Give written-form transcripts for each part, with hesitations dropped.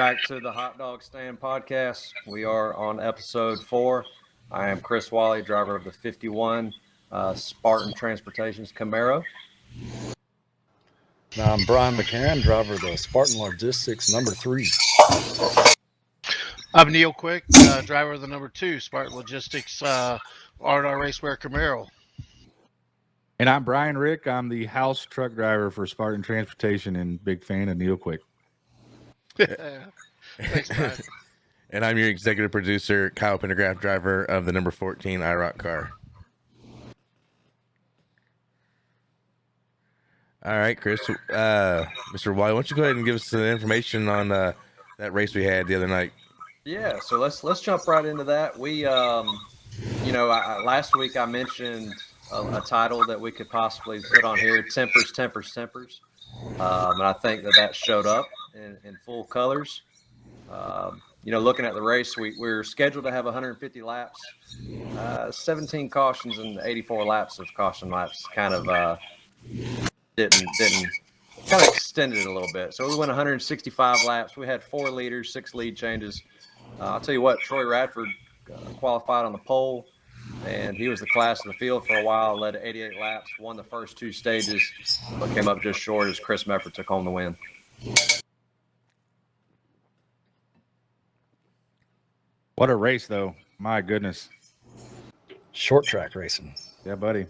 back to the Hot Dog Stand podcast. We are on episode 4. I am Chris Wally, driver of the 51 Spartan Transportation's Camaro. Now I'm Brian McCann, driver of the Spartan Logistics number 3. I'm Neil Quick, driver of the number 2 Spartan Logistics R&R Racewear Camaro. And I'm Brian Rick. I'm the house truck driver for Spartan Transportation and big fan of Neil Quick. Thanks, Brian. And I'm your executive producer, Kyle Pendergraph, driver of the number 14 IROC car. All right, Chris. Mr. Wally, why don't you go ahead and give us some information on that race we had the other night? Yeah, so let's jump right into that. We, last week I mentioned a title that we could possibly put on here, Tempers. And I think that showed up in full colors. Looking at the race, we're scheduled to have 150 laps, 17 cautions and 84 laps of caution laps. Kind of didn't kind of extended it a little bit. So we went 165 laps. We had 4 leaders, 6 lead changes. I'll tell you what, Troy Radford qualified on the pole, and he was the class of the field for a while, led 88 laps, won the first 2 stages, but came up just short as Chris Mefford took home the win. What a race, though. My goodness. Short track racing. Yeah, buddy.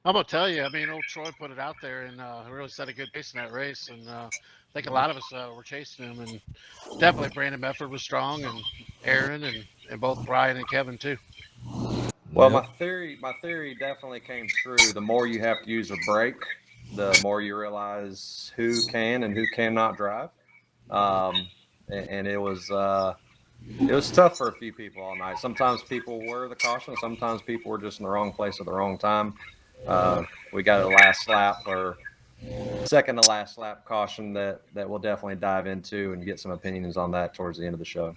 I'm going to tell you, old Troy put it out there and really set a good pace in that race. And I think a lot of us were chasing him. And definitely Brandon Mefford was strong, and Aaron, and both Brian and Kevin, too. Well, my theory definitely came true. The more you have to use a brake, the more you realize who can and who cannot drive. And it was tough for a few people all night. Sometimes people were the caution. Sometimes people were just in the wrong place at the wrong time. We got a last lap or second to last lap caution that we'll definitely dive into and get some opinions on that towards the end of the show.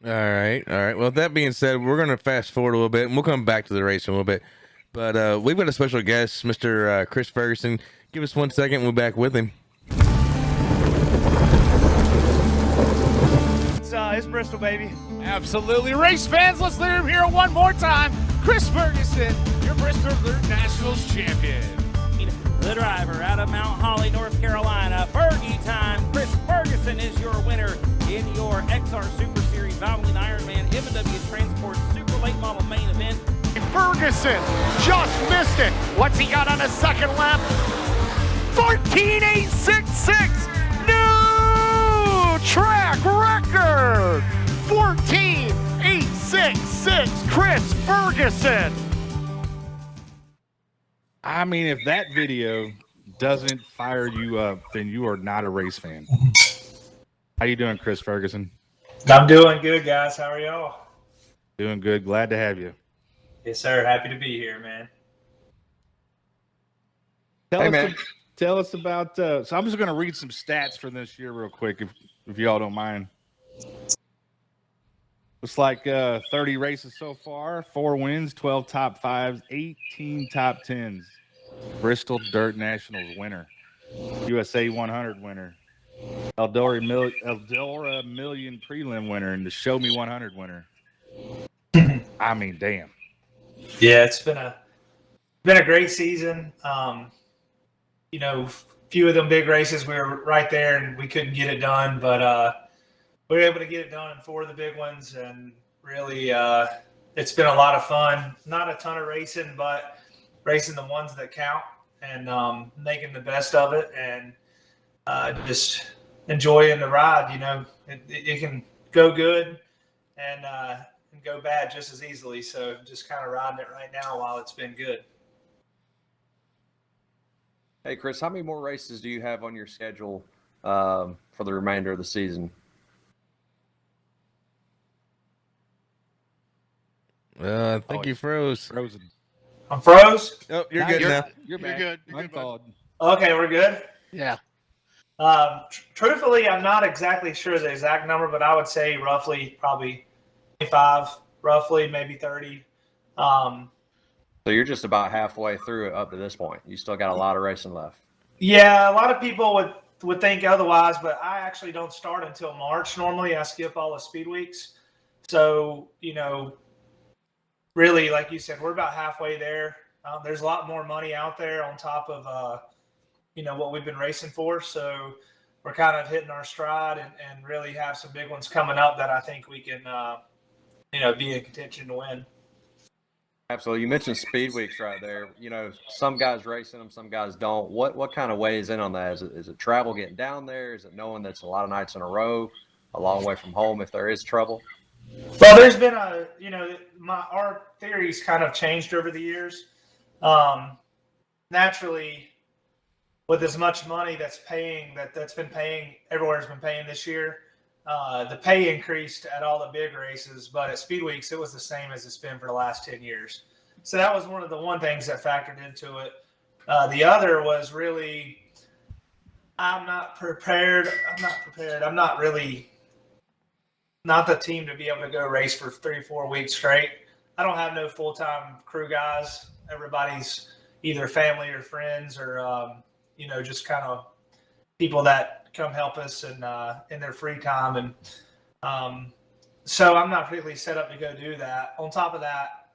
All right. Well, that being said, we're going to fast forward a little bit, and we'll come back to the race in a little bit. But we've got a special guest, Mr. Chris Ferguson. Give us 1 second, and we'll be back with him. It's Bristol, baby. Absolutely. Race fans, let's let him hear it one more time. Chris Ferguson, your Bristol Dirt National's champion. The driver out of Mount Holly, North Carolina, Fergy Time. Chris Ferguson is your winner in your XR Super Series Valvoline Ironman M&W Transport Super Late Model main event. Ferguson just missed it. What's he got on his second lap? 14.866. New track record. 14.866. Chris Ferguson. If that video doesn't fire you up, then you are not a race fan. How you doing, Chris Ferguson? I'm doing good, guys. How are y'all? Doing good. Glad to have you. Yes, sir. Happy to be here, man. Tell us about. So I'm just going to read some stats for this year real quick, if y'all don't mind. Looks like 30 races so far, 4 wins, 12 top 5s, 18 top 10s. Bristol Dirt Nationals winner, USA 100 winner, Eldora Million prelim winner, and the Show Me 100 winner. Damn. Yeah, it's been a great season. Few of them big races we were right there and we couldn't get it done, but we were able to get it done in 4 of the big ones, and really it's been a lot of fun. Not a ton of racing, but racing the ones that count and making the best of it, and just enjoying the ride. It can go good and go bad just as easily. So just kind of riding it right now while it's been good. Hey, Chris, how many more races do you have on your schedule for the remainder of the season? I think you froze. Frozen. I'm froze? Oh, you're good now. You're good. My fault. Okay, we're good? Yeah. Truthfully, I'm not exactly sure the exact number, but I would say roughly probably 25, roughly, maybe 30. So you're just about halfway through it up to this point. You still got a lot of racing left. Yeah, a lot of people would would think otherwise, but I actually don't start until March. Normally I skip all the speed weeks. So, really, like you said, we're about halfway there. There's a lot more money out there on top of, what we've been racing for. So we're kind of hitting our stride and really have some big ones coming up that I think we can, be in contention to win. Absolutely. You mentioned speed weeks right there. Some guys racing them, some guys don't. What kind of weighs in on that? Is it travel getting down there? Is it knowing that's a lot of nights in a row, a long way from home if there is trouble? Well, there's been our theories kind of changed over the years. Naturally, with as much money that's been paying, everywhere's been paying this year, the pay increased at all the big races, but at Speed Weeks, it was the same as it's been for the last 10 years. So that was one things that factored into it. The other was really, I'm not prepared. I'm not really not the team to be able to go race for 3-4 weeks straight. I don't have no full-time crew guys. Everybody's either family or friends or, just kind of people that come help us and in their free time. And so I'm not really set up to go do that. On top of that,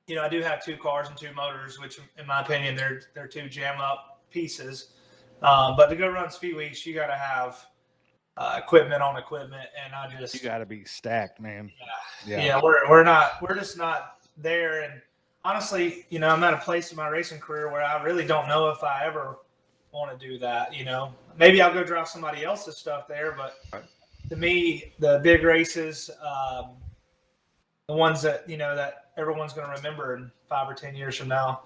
I do have 2 cars and 2 motors, which in my opinion, they're 2 jam up pieces. But to go run Speed Weeks, you got to have equipment on equipment. And you got to be stacked, man. Yeah. We're just not there. And honestly, I'm at a place in my racing career where I really don't know if I ever want to do that. Maybe I'll go drive somebody else's stuff there, but to me, the big races, the ones that that everyone's going to remember in 5 or 10 years from now,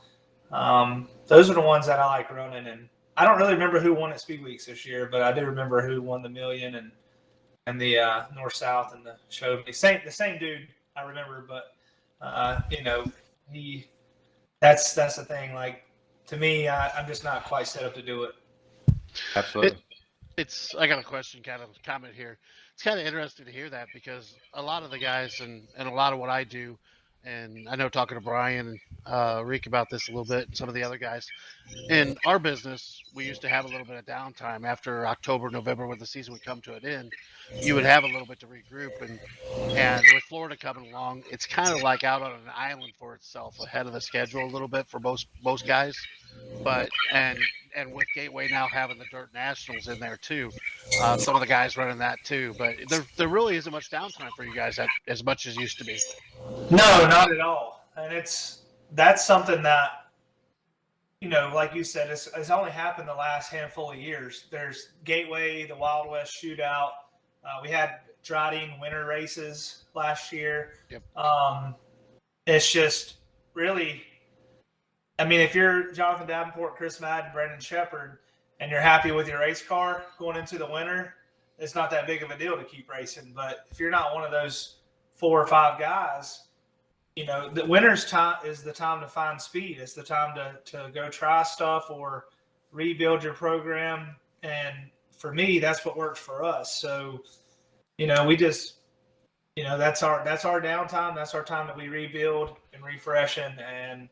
those are the ones that I like running. And I don't really remember who won at Speed Weeks this year, but I do remember who won the Million and the North South and the show. The same dude I remember, but that's the thing. Like, to me, I'm just not quite set up to do it. Absolutely. I got a question, kind of comment here. It's kind of interesting to hear that because a lot of the guys and a lot of what I do, and I know talking to Brian and Rick about this a little bit, and some of the other guys, in our business, we used to have a little bit of downtime after October, November, when the season would come to an end. You would have a little bit to regroup, and with Florida coming along, it's kind of like out on an island for itself, ahead of the schedule a little bit for most guys. But and with Gateway now having the Dirt Nationals in there too, some of the guys running that too. But there really isn't much downtime for you guys as much as used to be. No, not at all. And that's something that, like you said, it's only happened the last handful of years. There's Gateway, the Wild West Shootout. We had Dryden winter races last year. Yep. It's just really, if you're Jonathan Davenport, Chris Madden, Brendan Shepard, and you're happy with your race car going into the winter, it's not that big of a deal to keep racing. But if you're not one of those 4 or 5 guys, the winter's time is the time to find speed. It's the time to go try stuff or rebuild your program. And for me, that's what works for us. So, we just, that's our downtime. That's our time that we rebuild and refresh. And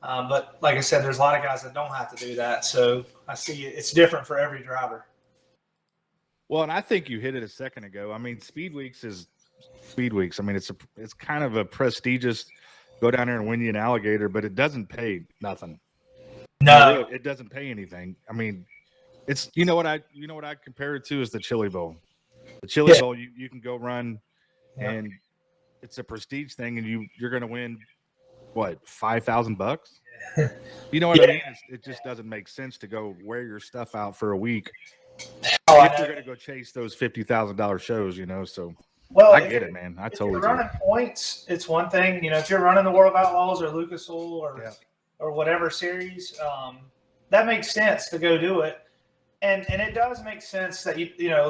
but like I said, there's a lot of guys that don't have to do that. So I see it's different for every driver. Well, and I think you hit it a second ago. Speed Weeks is Speed Weeks. It's kind of a prestigious go down there and win you an alligator, but it doesn't pay nothing. No, it doesn't pay anything. It's what I compare it to is the Chili Bowl. The Chili Bowl, you can go run, and it's a prestige thing, and you're going to win what, $5,000? You know what I mean? It just doesn't make sense to go wear your stuff out for a week if you're going to go chase those $50,000 shows. So. Well, I get it, man. I totally get it. If you're running points, it's one thing. If you're running the World of Outlaws or Lucas Oil or whatever series, that makes sense to go do it. And it does make sense that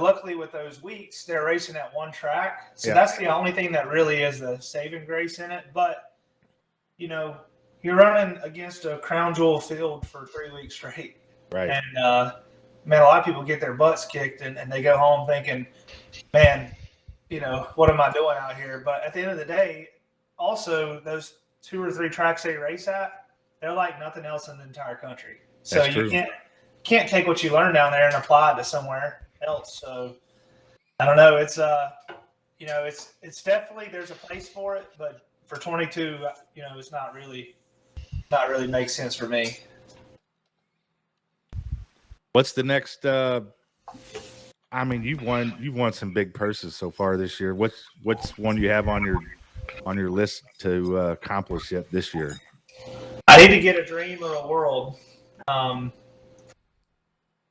luckily with those weeks they're racing at one track, so that's the only thing that really is the saving grace in it. But you're running against a crown jewel field for 3 weeks straight, right? And a lot of people get their butts kicked and they go home thinking, man, what am I doing out here? But at the end of the day, also those 2 or 3 tracks they race at, they're like nothing else in the entire country. So you can't take what you learn down there and apply it to somewhere else. So I don't know. It's it's definitely, there's a place for it, but for 22, it's not really makes sense for me. What's the next? I mean, you've won some big purses so far this year. What's one you have on your list to accomplish yet this year? I need to get a dream or a world.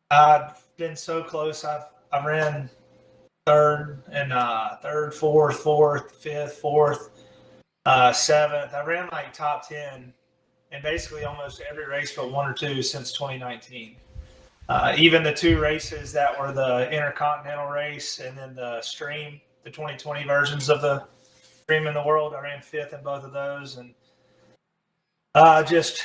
I've been so close. I ran third, fourth, fifth, fourth, seventh. I ran like top 10 in basically almost every race but one or two since 2019. Even the two races that were the Intercontinental race and then the Stream, the 2020 versions of the Stream in the World, I ran fifth in both of those. And just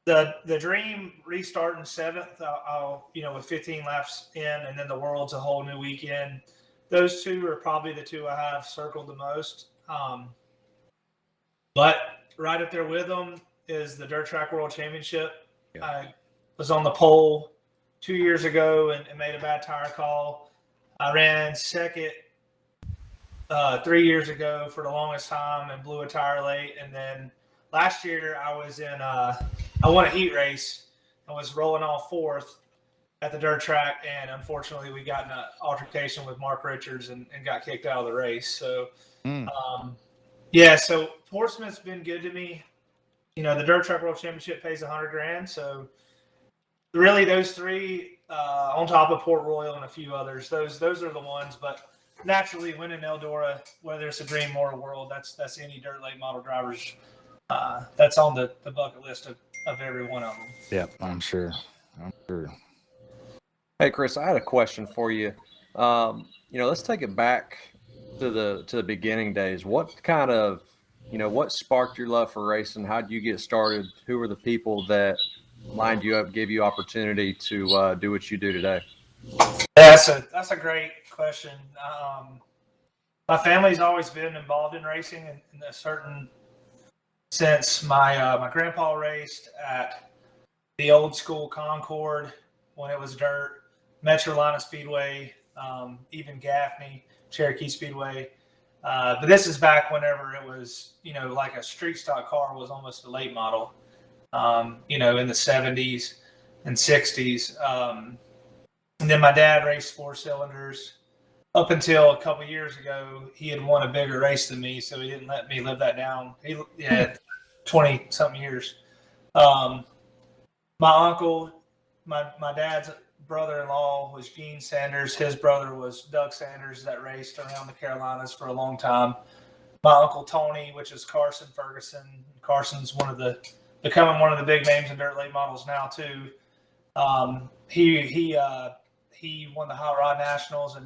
the Dream restarting seventh, I'll with 15 laps in, and then the World's a whole new weekend. Those two are probably the two I have circled the most. But right up there with them is the Dirt Track World Championship. Yeah. I was on the pole 2 years ago and made a bad tire call. I ran second 3 years ago for the longest time and blew a tire late. And then last year I was I won a heat race and was rolling off fourth at the dirt track. And unfortunately we got in an altercation with Mark Richards and got kicked out of the race. So, so Portsmouth's been good to me. The Dirt Track World Championship pays $100,000. So really those three, on top of Port Royal and a few others, those are the ones. But naturally winning Eldora, whether it's a Dream or a World, that's any dirt late model drivers. That's on the bucket list of every one of them. Yeah, I'm sure. Hey, Chris, I had a question for you. Let's take it back to the beginning days. What kind of, what sparked your love for racing? How did you get started? Who were the people that lined you up, gave you opportunity to do what you do today? Yeah, that's a great question. My family's always been involved in racing in a certain sense. My grandpa raced at the old school Concord when it was dirt, Metrolina Speedway, even Gaffney, Cherokee Speedway. But this is back whenever it was, like a street stock car was almost a late model, in the 70s and 60s. And then my dad raced 4 cylinders up until a couple of years ago. He had won a bigger race than me, so he didn't let me live that down. He had 20-something years. My uncle, my dad's brother-in-law was Gene Sanders. His brother was Doug Sanders that raced around the Carolinas for a long time. My uncle Tony, which is Carson Ferguson. Carson's becoming one of the big names in dirt late models now too. He won the Hot Rod Nationals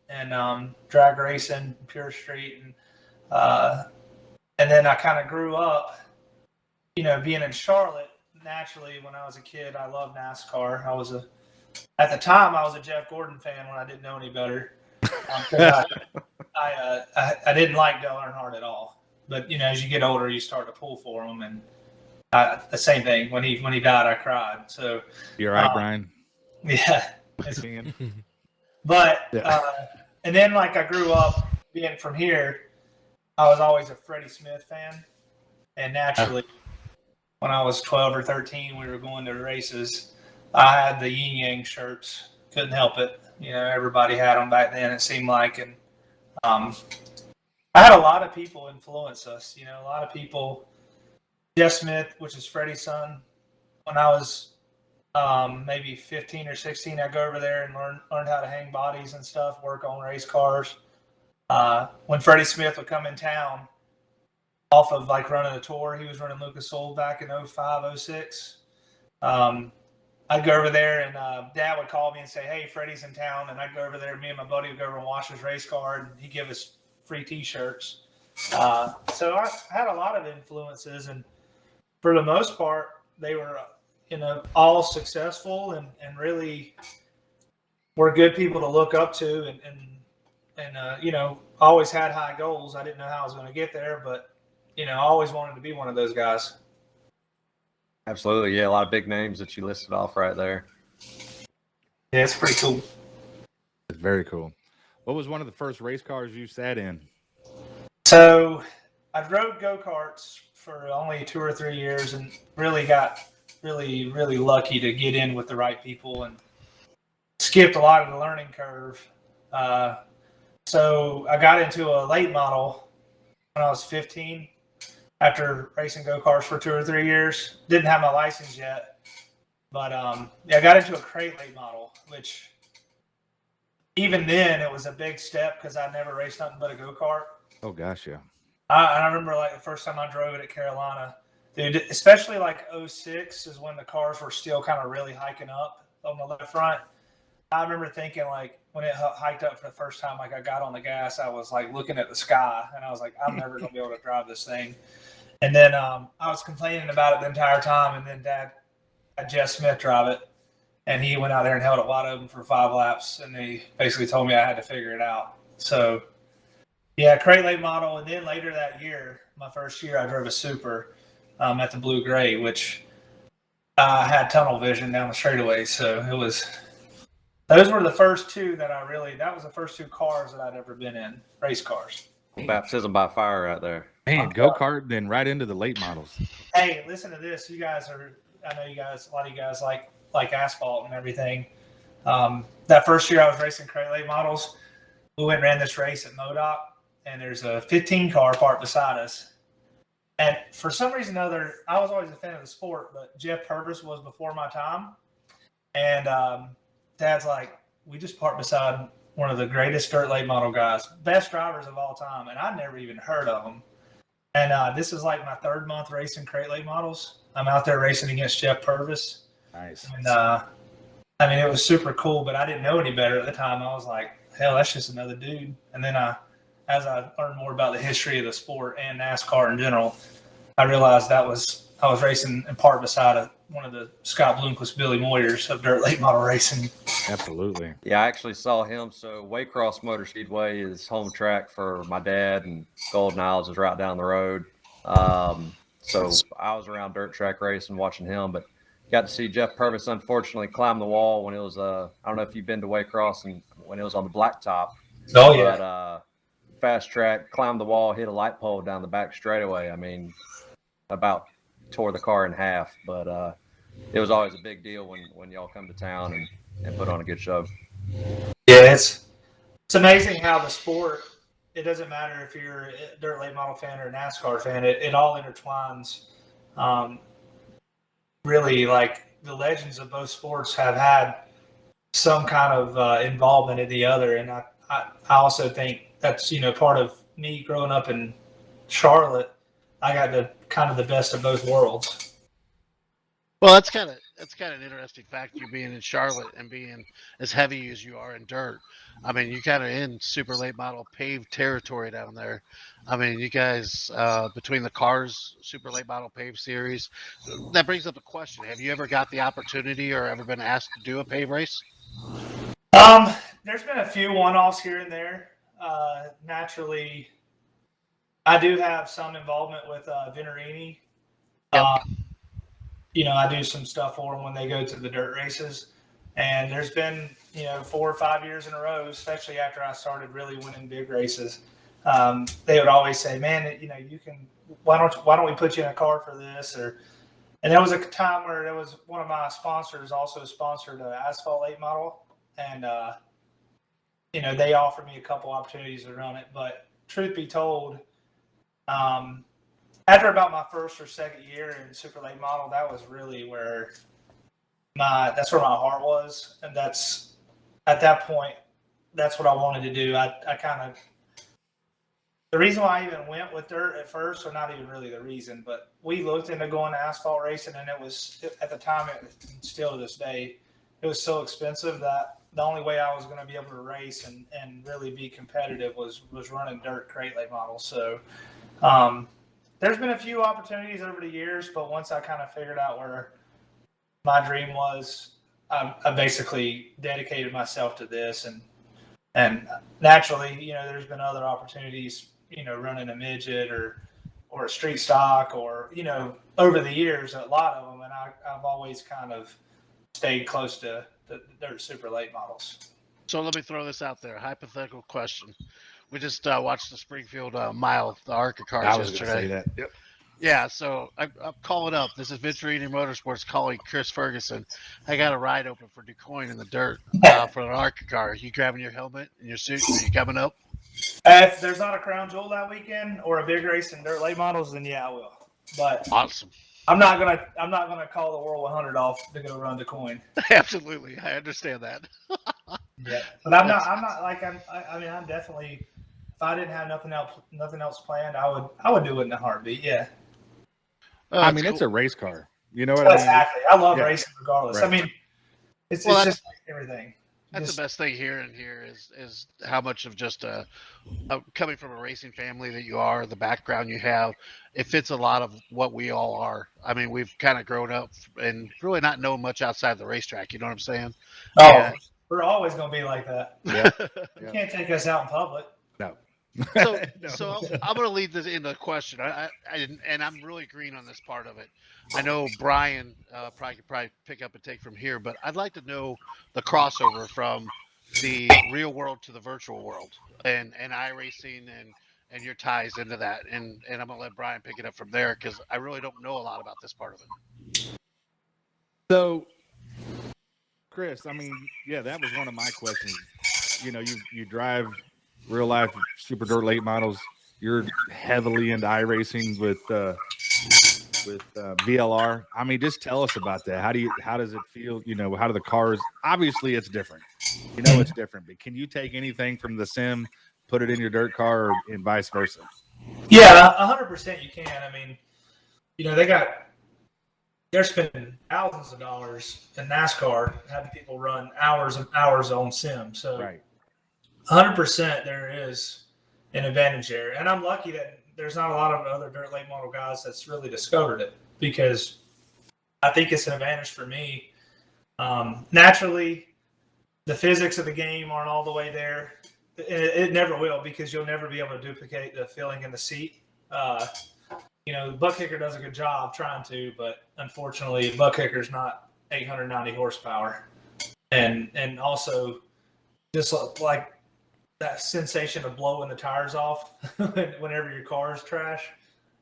and drag racing, Pure Street, and then I kind of grew up, being in Charlotte. Naturally, when I was a kid, I loved NASCAR. At the time, I was a Jeff Gordon fan when I didn't know any better. I didn't like Dale Earnhardt at all. But as you get older, you start to pull for him, and the same thing. When he died, I cried. So you're right, Brian. Yeah. But and then I grew up being from here. I was always a Freddie Smith fan, and naturally, when I was 12 or 13, we were going to races. I had the Yin Yang shirts. Couldn't help it. Everybody had them back then, it seemed like. And I had a lot of people influence us. A lot of people. Jeff Smith, which is Freddie's son, when I was maybe 15 or 16, I'd go over there and learn how to hang bodies and stuff, work on race cars. When Freddie Smith would come in town, off of running a tour, he was running Lucas Oil back in 05, 06. I'd go over there and Dad would call me and say, "Hey, Freddie's in town," and I'd go over there. Me and my buddy would go over and wash his race car, and he'd give us free T-shirts. So I had a lot of influences, and for the most part, they were all successful and really were good people to look up to, and always had high goals. I didn't know how I was going to get there, but I always wanted to be one of those guys. Absolutely. Yeah. A lot of big names that you listed off right there. Yeah, it's pretty cool. It's very cool. What was one of the first race cars you sat in? So I drove go-karts for only 2 or 3 years and really got really lucky to get in with the right people and skipped a lot of the learning curve. So I got into a late model when I was 15 after racing go-karts for 2 or 3 years. Didn't have my license yet, but yeah, I got into a crate late model, which even then it was a big step because I never raced nothing but a go-kart. Oh gosh, yeah. I remember like the first time I drove it at Carolina, dude, especially like 06 is when the cars were still kind of really hiking up on the left front. I remember thinking like when it hiked up for the first time, like I got on the gas, I was like looking at the sky and I was like, I'm never going to be able to drive this thing. And then I was complaining about it the entire time. And then Dad had Jeff Smith drive it and he went out there and held it wide open for 5 laps. And he basically told me I had to figure it out. So yeah, crate late model. And then later that year, my first year, I drove a Super at the Blue Gray, which I had tunnel vision down the straightaway. So it was, those were the first two that that was the first 2 cars that I'd ever been in, race cars. Baptism by fire right there. Man, go-kart, then right into the late models. Hey, listen to this. You guys I know you guys, a lot of you guys like asphalt and everything. That first year I was racing crate late models, we went and ran this race at MoDOT, and there's a 15 car parked beside us. And for some reason or other, I was always a fan of the sport, but Jeff Purvis was before my time. And Dad's like, we just parked beside one of the greatest dirt late model guys, best drivers of all time. And I'd never even heard of him. And this is like my 3rd month racing crate late models. I'm out there racing against Jeff Purvis. Nice. And I mean, it was super cool, but I didn't know any better at the time. I was like, hell, that's just another dude. And then as I learned more about the history of the sport and NASCAR in general, I realized I was racing in part beside one of the Scott Bloomquist Billy Moyers of dirt late model racing. Absolutely. Yeah, I actually saw him. So Waycross Motor Speedway is home track for my dad, and Golden Isles is right down the road. So I was around dirt track racing watching him, but got to see Jeff Purvis unfortunately climb the wall when it was I don't know if you've been to Waycross and when it was on the blacktop. Oh yeah. But fast track, climbed the wall, hit a light pole down the back straightaway. I mean, about tore the car in half, but it was always a big deal when y'all come to town and put on a good show. Yeah, it's amazing how the sport, it doesn't matter if you're a dirt late model fan or a NASCAR fan, it all intertwines. Really, like the legends of both sports have had some kind of involvement in the other. And I also think that's, part of me growing up in Charlotte. I got the best of both worlds. Well, that's kind of an interesting fact, you being in Charlotte and being as heavy as you are in dirt. I mean, you kind of in super late model paved territory down there. I mean, you guys, between the cars, super late model paved series, that brings up a question. Have you ever got the opportunity or ever been asked to do a pave race? There's been a few one-offs here and there. Naturally, I do have some involvement with Venerini. Yep. I do some stuff for them when they go to the dirt races. And there's been, 4 or 5 years in a row, especially after I started really winning big races. They would always say, man, you can, why don't we put you in a car for this? And there was a time where there was one of my sponsors also sponsored an asphalt late model. And, they offered me a couple opportunities to run it. But truth be told, after about my 1st or 2nd year in super late model, that was really where that's where my heart was. And that's, at that point, that's what I wanted to do. The reason why I even went with dirt at first, or not even really the reason, but we looked into going to asphalt racing, and it was, at the time, still to this day, it was so expensive that the only way I was going to be able to race and really be competitive was running dirt crate late models. So there's been a few opportunities over the years, but once I kind of figured out where my dream was, I basically dedicated myself to this. And naturally, there's been other opportunities, running a midget or a street stock or, over the years, a lot of them. And I've always kind of stayed close to the dirt super late models. So let me throw this out there. Hypothetical question. We just watched the Springfield Mile, the ARCA cars I was going to yesterday. say that. Yep. Yeah, so I'm calling up. This is Venturini Motorsports calling Chris Ferguson. I got a ride open for DuQuoin in the dirt for an ARCA car. You grabbing your helmet and your suit? Are you coming up? If there's not a Crown Jewel that weekend or a big race in dirt late models, then yeah, I will. But Awesome. I'm not gonna call the World 100 off to go run DuQuoin. Absolutely, I understand that. Yeah, but I'm not like I'm definitely. If I didn't have nothing else planned, I would do it in a heartbeat. Yeah. I mean, it's a race car. You know what I mean? Exactly. I love Yeah. racing regardless. Right. I mean, it's Well, just like everything. That's the best thing here is how much of just coming from a racing family that you are, the background you have. It fits a lot of what we all are. I mean, we've kind of grown up and really not know much outside the racetrack. You know what I'm saying? Oh, Yeah. we're always gonna be like that. Yeah. You can't take us out in public. No. So, No. so I'm going to lead this into a question. And I'm really green on this part of it. I know Brian probably could pick up and take from here, but I'd like to know the crossover from the real world to the virtual world and iRacing and your ties into that. And I'm going to let Brian pick it up from there because I really don't know a lot about this part of it. So, Chris, I mean, yeah, that was one of my questions. You know, you drive real life super dirt late models. You're heavily into iRacing with VLR. I mean, just tell us about that. How does it feel? You know, how do the cars? Obviously, it's different. You know, it's different. But can you take anything from the sim, put it in your dirt car, and vice versa? Yeah, 100% you can. I mean, you know, they're spending thousands of dollars in NASCAR having people run hours and hours on sim. So, Right. 100% there is an advantage there. And I'm lucky that there's not a lot of other dirt late model guys that's really discovered it because I think it's an advantage for me. Naturally, the physics of the game aren't all the way there. It never will because you'll never be able to duplicate the feeling in the seat. You know, buck kicker does a good job trying to, but unfortunately, buck kicker's not 890 horsepower. And also, just like that sensation of blowing the tires off whenever your car is trash,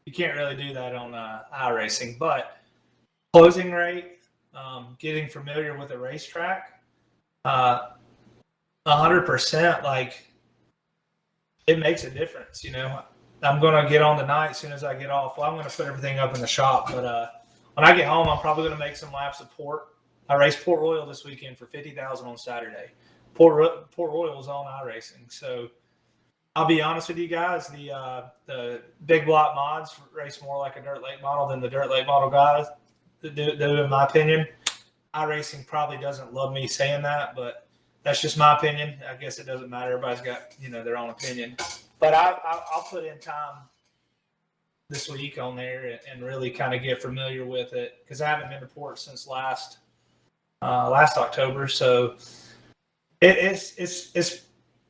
you can't really do that on iRacing. But closing rate, getting familiar with the racetrack, 100%, like it makes a difference. You know, I'm going to get on tonight as soon as I get off. Well, I'm going to put everything up in the shop. But when I get home, I'm probably going to make some laps of Port. I raced Port Royal this weekend for $50,000 on Saturday. Port Royal is on iRacing. So I'll be honest with you guys, the big block mods race more like a dirt late model than the dirt late model guys do in my opinion. iRacing probably doesn't love me saying that, but that's just my opinion. I guess it doesn't matter. Everybody's got, you know, their own opinion. But I'll put in time this week on there and really kind of get familiar with it because I haven't been to Port since last October. So it's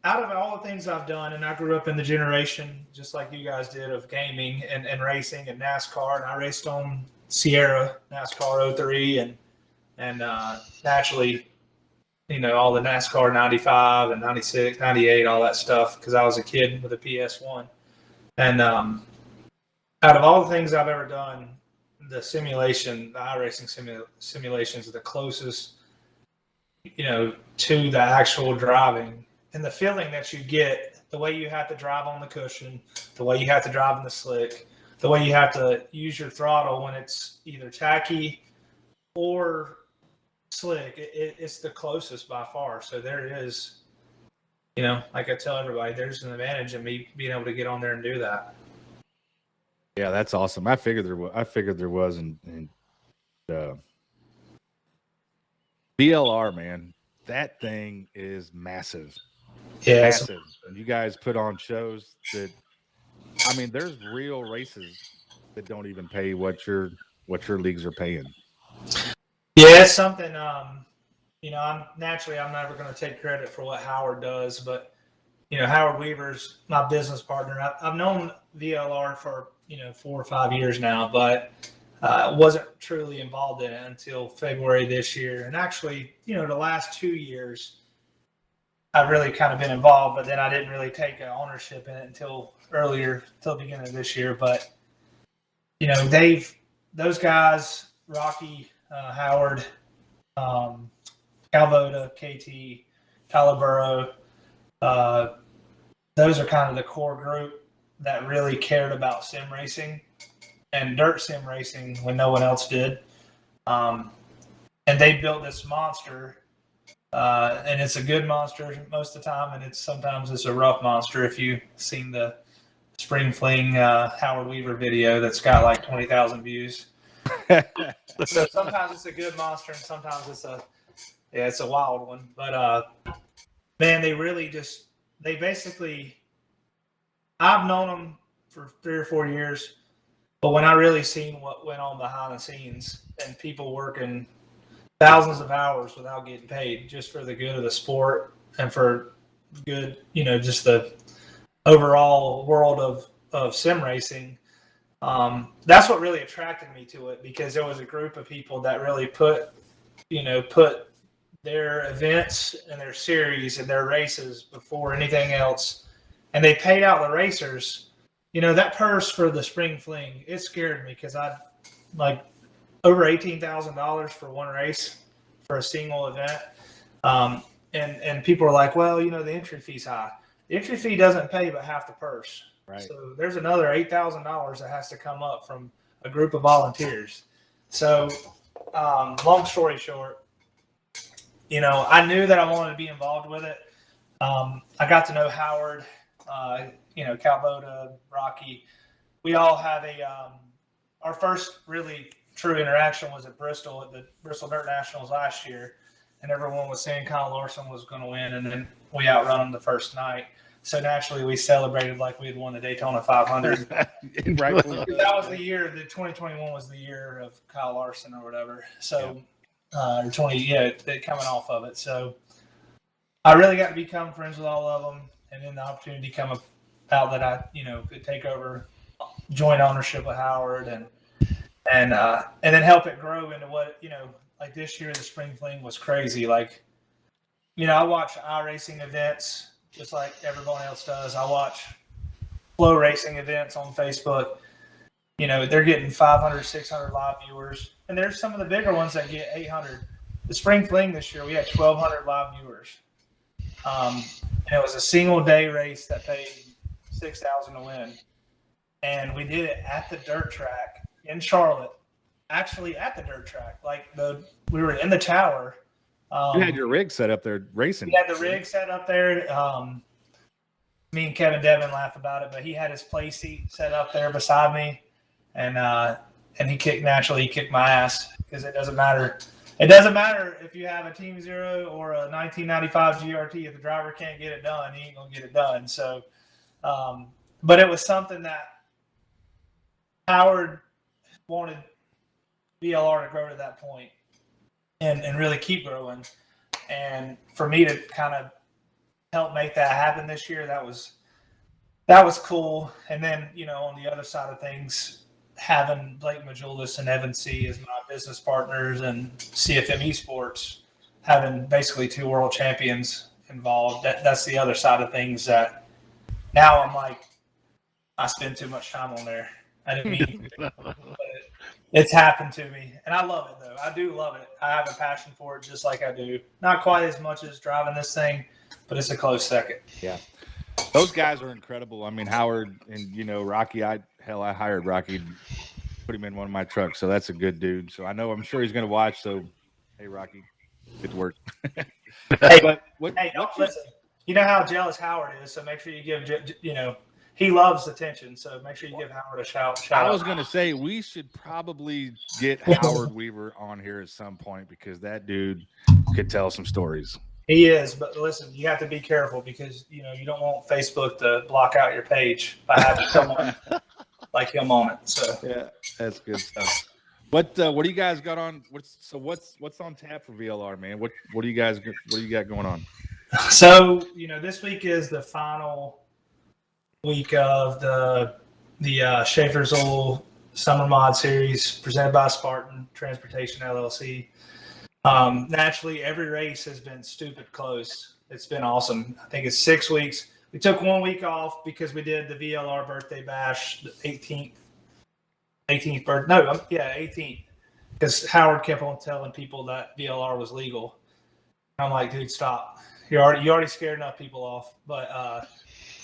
out of all the things I've done, and I grew up in the generation just like you guys did of gaming and racing and NASCAR, and I raced on Sierra NASCAR 03 and naturally, you know, all the NASCAR 95 and 96, 98, all that stuff because I was a kid with a PS1. And out of all the things I've ever done, the iRacing simulations are the closest, you know, to the actual driving and the feeling that you get, the way you have to drive on the cushion, the way you have to drive in the slick, the way you have to use your throttle when it's either tacky or slick. It's the closest by far. So there is, you know, like I tell everybody, there's an advantage in me being able to get on there and do that. Yeah, that's awesome. I figured there was, and BLR, man, that thing is massive. Yeah, Massive. And you guys put on shows that, I mean, there's real races that don't even pay what your leagues are paying. Yeah, it's something. You know, I'm never going to take credit for what Howard does, but you know, Howard Weaver's my business partner. I've known VLR for 4 or 5 years now, but wasn't truly involved in it until February this year. And actually, the last 2 years, I've really kind of been involved, but then I didn't really take ownership in it until the beginning of this year. But, those guys, Rocky, Howard, Calvoda, KT, Calaburo, those are kind of the core group that really cared about sim racing and dirt sim racing when no one else did. And they built this monster, and it's a good monster most of the time, and sometimes it's a rough monster. If you've seen the Spring Fling Howard Weaver video that's got like 20,000 views. So sometimes it's a good monster, and sometimes it's a wild one. But man, they basically, I've known them for 3 or 4 years, but when I really seen what went on behind the scenes and people working thousands of hours without getting paid just for the good of the sport and for good, just the overall world of sim racing, that's what really attracted me to it, because there was a group of people that really put their events and their series and their races before anything else. And they paid out the racers. That purse for the Spring Fling, it scared me, because I like over $18,000 for one race for a single event. And people are like, well, the entry fee's high. The entry fee doesn't pay but half the purse. Right. So there's another $8,000 that has to come up from a group of volunteers. So long story short, I knew that I wanted to be involved with it. I got to know Howard, Calvoda, Rocky. We all have our first really true interaction was at the Bristol Dirt Nationals last year, and everyone was saying Kyle Larson was going to win, and then we outrun him the first night. So naturally, we celebrated like we had won the Daytona 500. Right. That was the year. The 2021 was the year of Kyle Larson or whatever. So, or 20, coming off of it. So, I really got to become friends with all of them, and then the opportunity come about that I, could take over joint ownership with Howard, and then help it grow into what, like this year the Spring Fling was crazy. Like, I watch iRacing events just like everyone else does. I watch flow racing events on Facebook. They're getting 500, 600 live viewers, and there's some of the bigger ones that get 800. The Spring Fling this year, we had 1,200 live viewers. And it was a single day race that paid $6,000 to win. And we did it at the dirt track in Charlotte, actually at the dirt track. We were in the tower. You had your rig set up there racing. We had the rig set up there. Me and Kevin Devin laugh about it, but he had his play seat set up there beside me, and he kicked my ass, because it doesn't matter. It doesn't matter if you have a Team Zero or a 1995 GRT. If the driver can't get it done, he ain't gonna get it done. So, but it was something that Howard wanted VLR to grow to that point. And really keep growing. And for me to kind of help make that happen this year, that was cool. And then, on the other side of things, having Blake Majulis and Evan C. as my business partners, and CFM Esports, having basically 2 world champions involved, that's the other side of things that now I'm like, I spend too much time on there. I didn't mean to, but it's happened to me, and I love it, though. I do love it. I have a passion for it, just like I do. Not quite as much as driving this thing, but it's a close second. Yeah. Those guys are incredible. I mean, Howard and, Rocky, I hired Rocky, put him in one of my trucks, so that's a good dude. So I'm sure he's going to watch, so, hey, Rocky, good work. Hey, but listen, you know how jealous Howard is, so make sure you give, he loves attention, so make sure you give Howard a shout. I was going to say, we should probably get Howard Weaver on here at some point, because that dude could tell some stories. He is, but listen, you have to be careful, because, you don't want Facebook to block out your page by having someone like him on it. So yeah, that's good stuff. What do you guys got on? What's on tap for VLR, man? What do you got going on? So, this week is the final week of the Schaefer's Oil Summer Mod Series presented by Spartan Transportation LLC. Naturally, every race has been stupid close. It's been awesome. I think it's 6 weeks. We took 1 week off because we did the VLR birthday bash, the 18th. 18th. Because Howard kept on telling people that VLR was legal. I'm like, dude, stop. You already scared enough people off. But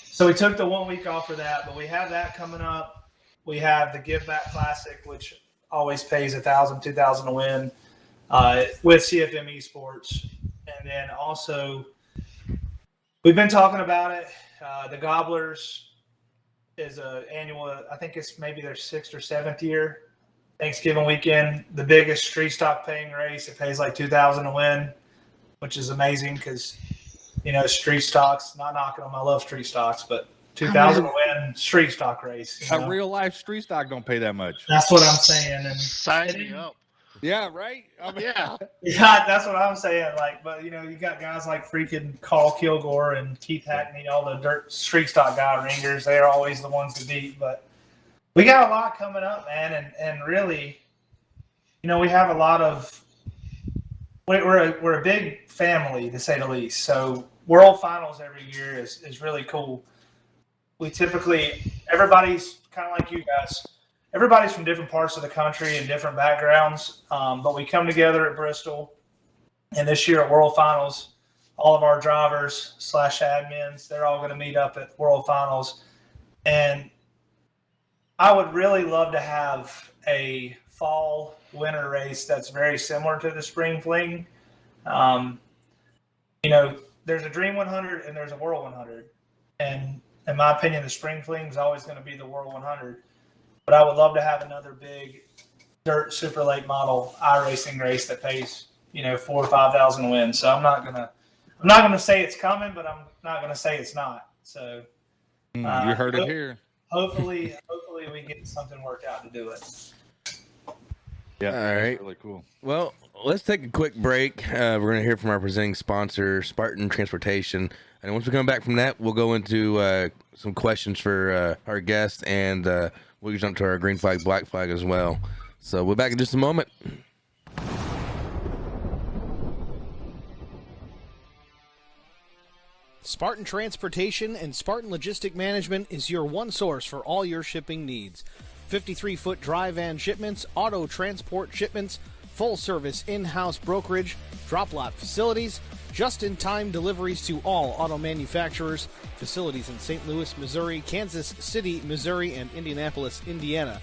so we took the 1 week off for that. But we have that coming up. We have the Give Back Classic, which always pays $1,000, $2,000 to win with CFM Esports. And then also, we've been talking about it. The Gobblers is an annual, I think it's maybe their 6th or 7th year. Thanksgiving weekend, the biggest street stock paying race. It pays like $2,000 to win, which is amazing because, street stocks, not knocking them. I love street stocks, but $2,000 to win street stock race. A real life street stock don't pay that much. That's what I'm saying. And Sign me up. Yeah, right? I mean, Yeah. yeah, that's what I'm saying. But you got guys like freaking Carl Kilgore and Keith Hackney, all the dirt street stock guy ringers. They're always the ones to beat. But we got a lot coming up, man, and really, we have a lot of. We're a big family, to say the least. So World Finals every year is really cool. We typically, everybody's kind of like you guys. Everybody's from different parts of the country and different backgrounds, but we come together at Bristol. And this year at World Finals, all of our drivers / admins, they're all going to meet up at World Finals. And I would really love to have a fall winter race that's very similar to the spring fling. There's a Dream 100 and there's a World 100. And in my opinion, the spring fling is always going to be the World 100. But I would love to have another big dirt super late model iRacing race that pays, $4,000 or $5,000 to win. So I'm not gonna say it's coming, but I'm not gonna say it's not. So you heard it here. Hopefully we get something worked out to do it. Yeah, all right, really cool. Well, let's take a quick break. We're going to hear from our presenting sponsor, Spartan Transportation. And once we come back from that, we'll go into some questions for our guests, and we'll jump to our green flag, black flag as well. So we're back in just a moment. Spartan Transportation and Spartan Logistic Management is your one source for all your shipping needs. 53-foot dry van shipments, auto transport shipments, full-service in-house brokerage, drop lot facilities, just-in-time deliveries to all auto manufacturers, facilities in St. Louis, Missouri, Kansas City, Missouri, and Indianapolis, Indiana.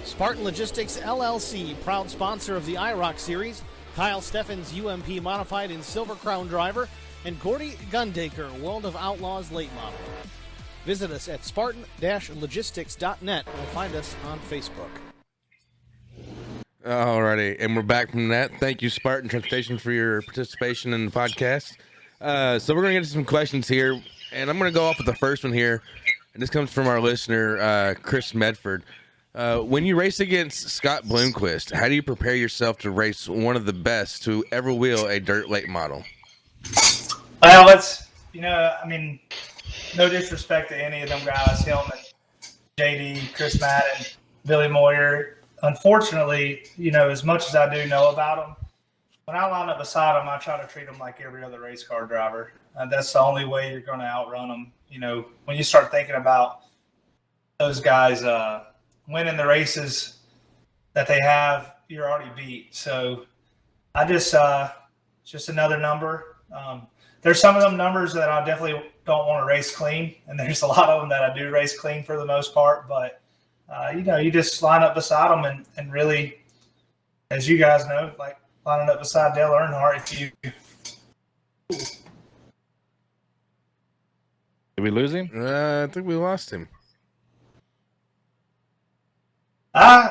Spartan Logistics LLC, proud sponsor of the IROC Series, Kyle Steffens UMP Modified and Silver Crown Driver, and Gordy Gundaker, World of Outlaws Late Model. Visit us at spartan-logistics.net or find us on Facebook. Alrighty, and we're back from that. Thank you, Spartan Transportation, for your participation in the podcast. So we're going to get to some questions here, and I'm going to go off with the first one here, and this comes from our listener, Chris Medford. When you race against Scott Bloomquist, how do you prepare yourself to race one of the best to ever wheel a dirt late model? Well, no disrespect to any of them guys, Hillman, JD, Chris Madden, Billy Moyer. Unfortunately, as much as I do know about them, when I line up beside them, I try to treat them like every other race car driver. That's the only way you're going to outrun them. When you start thinking about those guys winning the races that they have, you're already beat. So I just it's another number. There's some of them numbers that I definitely don't want to race clean, and there's a lot of them that I do race clean for the most part. But you just line up beside them and really, as you guys know, like lining up beside Dale Earnhardt. Did we lose him? I think we lost him.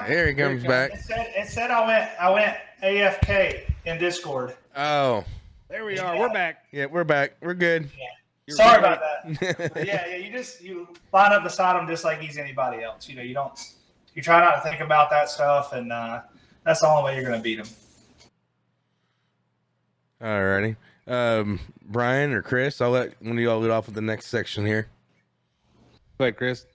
Here he comes back. It said I went AFK in Discord. Oh. There we are. We're back. Yeah, we're back. We're good. Yeah. Sorry about that. But yeah, you line up beside him just like he's anybody else. You try not to think about that stuff, and that's the only way you're going to beat him. Alrighty. Brian or Chris, I'll let one of y'all lead off with the next section here. Go ahead, Chris.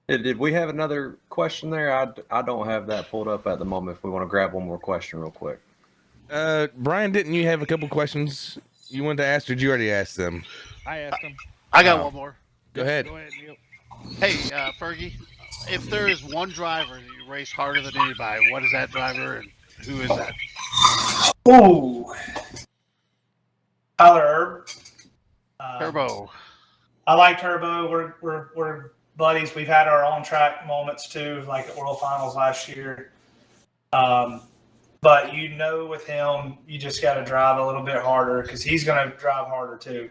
Did we have another question there? I don't have that pulled up at the moment. If we want to grab one more question real quick. Brian, didn't you have a couple questions you wanted to ask, or did you already ask them? I asked him. I got one more. Go ahead. Go ahead, Neil. Hey, Fergie, if there is one driver that you race harder than anybody, what is that driver and who is that? Ooh, Tyler Erb. Turbo. I like Turbo. We're buddies. We've had our on track moments too, like at World Finals last year. But with him, you just got to drive a little bit harder because he's going to drive harder too.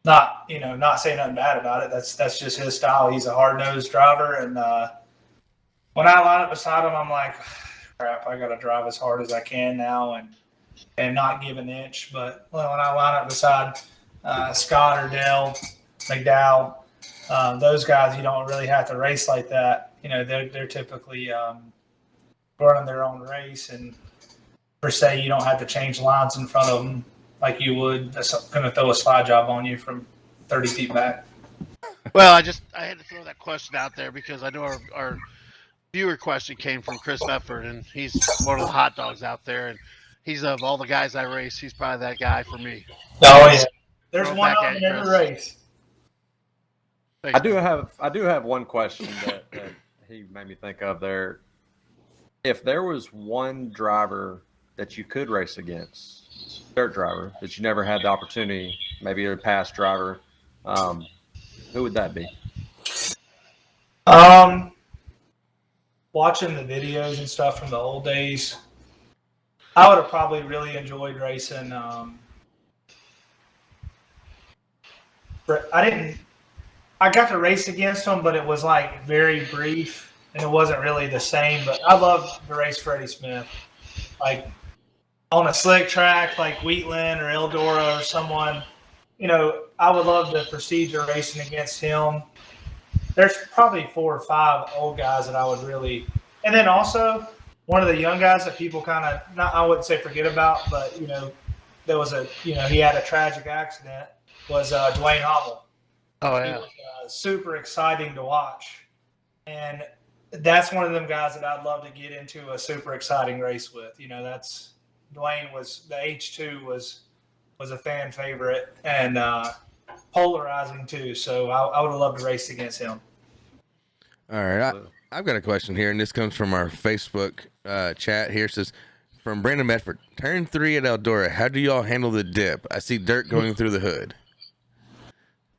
Not saying nothing bad about it. That's just his style. He's a hard nosed driver, and when I line up beside him, I'm like, crap, I got to drive as hard as I can now and not give an inch. But when I line up beside Scott or Dale McDowell, those guys, you don't really have to race like that. They're typically running their own race, and per se, you don't have to change lines in front of them like you would. That's going to throw a slide job on you from 30 feet back. Well, I had to throw that question out there because I know our viewer question came from Chris Efford, and he's one of the hot dogs out there, and he's of all the guys I race, he's probably that guy for me. Oh yeah, there's one of them in every race. Thanks. I do have one question that he made me think of there. If there was one driver that you could race against, dirt driver, that you never had the opportunity, maybe a past driver, who would that be? Watching the videos and stuff from the old days, I would have probably really enjoyed racing. I got to race against him, but it was like very brief. And it wasn't really the same, but I love to race Freddie Smith. Like on a slick track like Wheatland or Eldora or someone, I would love the procedure racing against him. There's probably 4 or 5 old guys that I would really – and then also one of the young guys that people kind of – I wouldn't say forget about, but, there was he had a tragic accident, was Dwayne Hommel. Oh, yeah. He was super exciting to watch. And – that's one of them guys that I'd love to get into a super exciting race with. Dwayne was the H2 was a fan favorite and polarizing too. So I would have loved to race against him. All right, I've got a question here, and this comes from our Facebook chat here. It says from Brandon Medford, turn 3 at Eldora. How do y'all handle the dip? I see dirt going through the hood.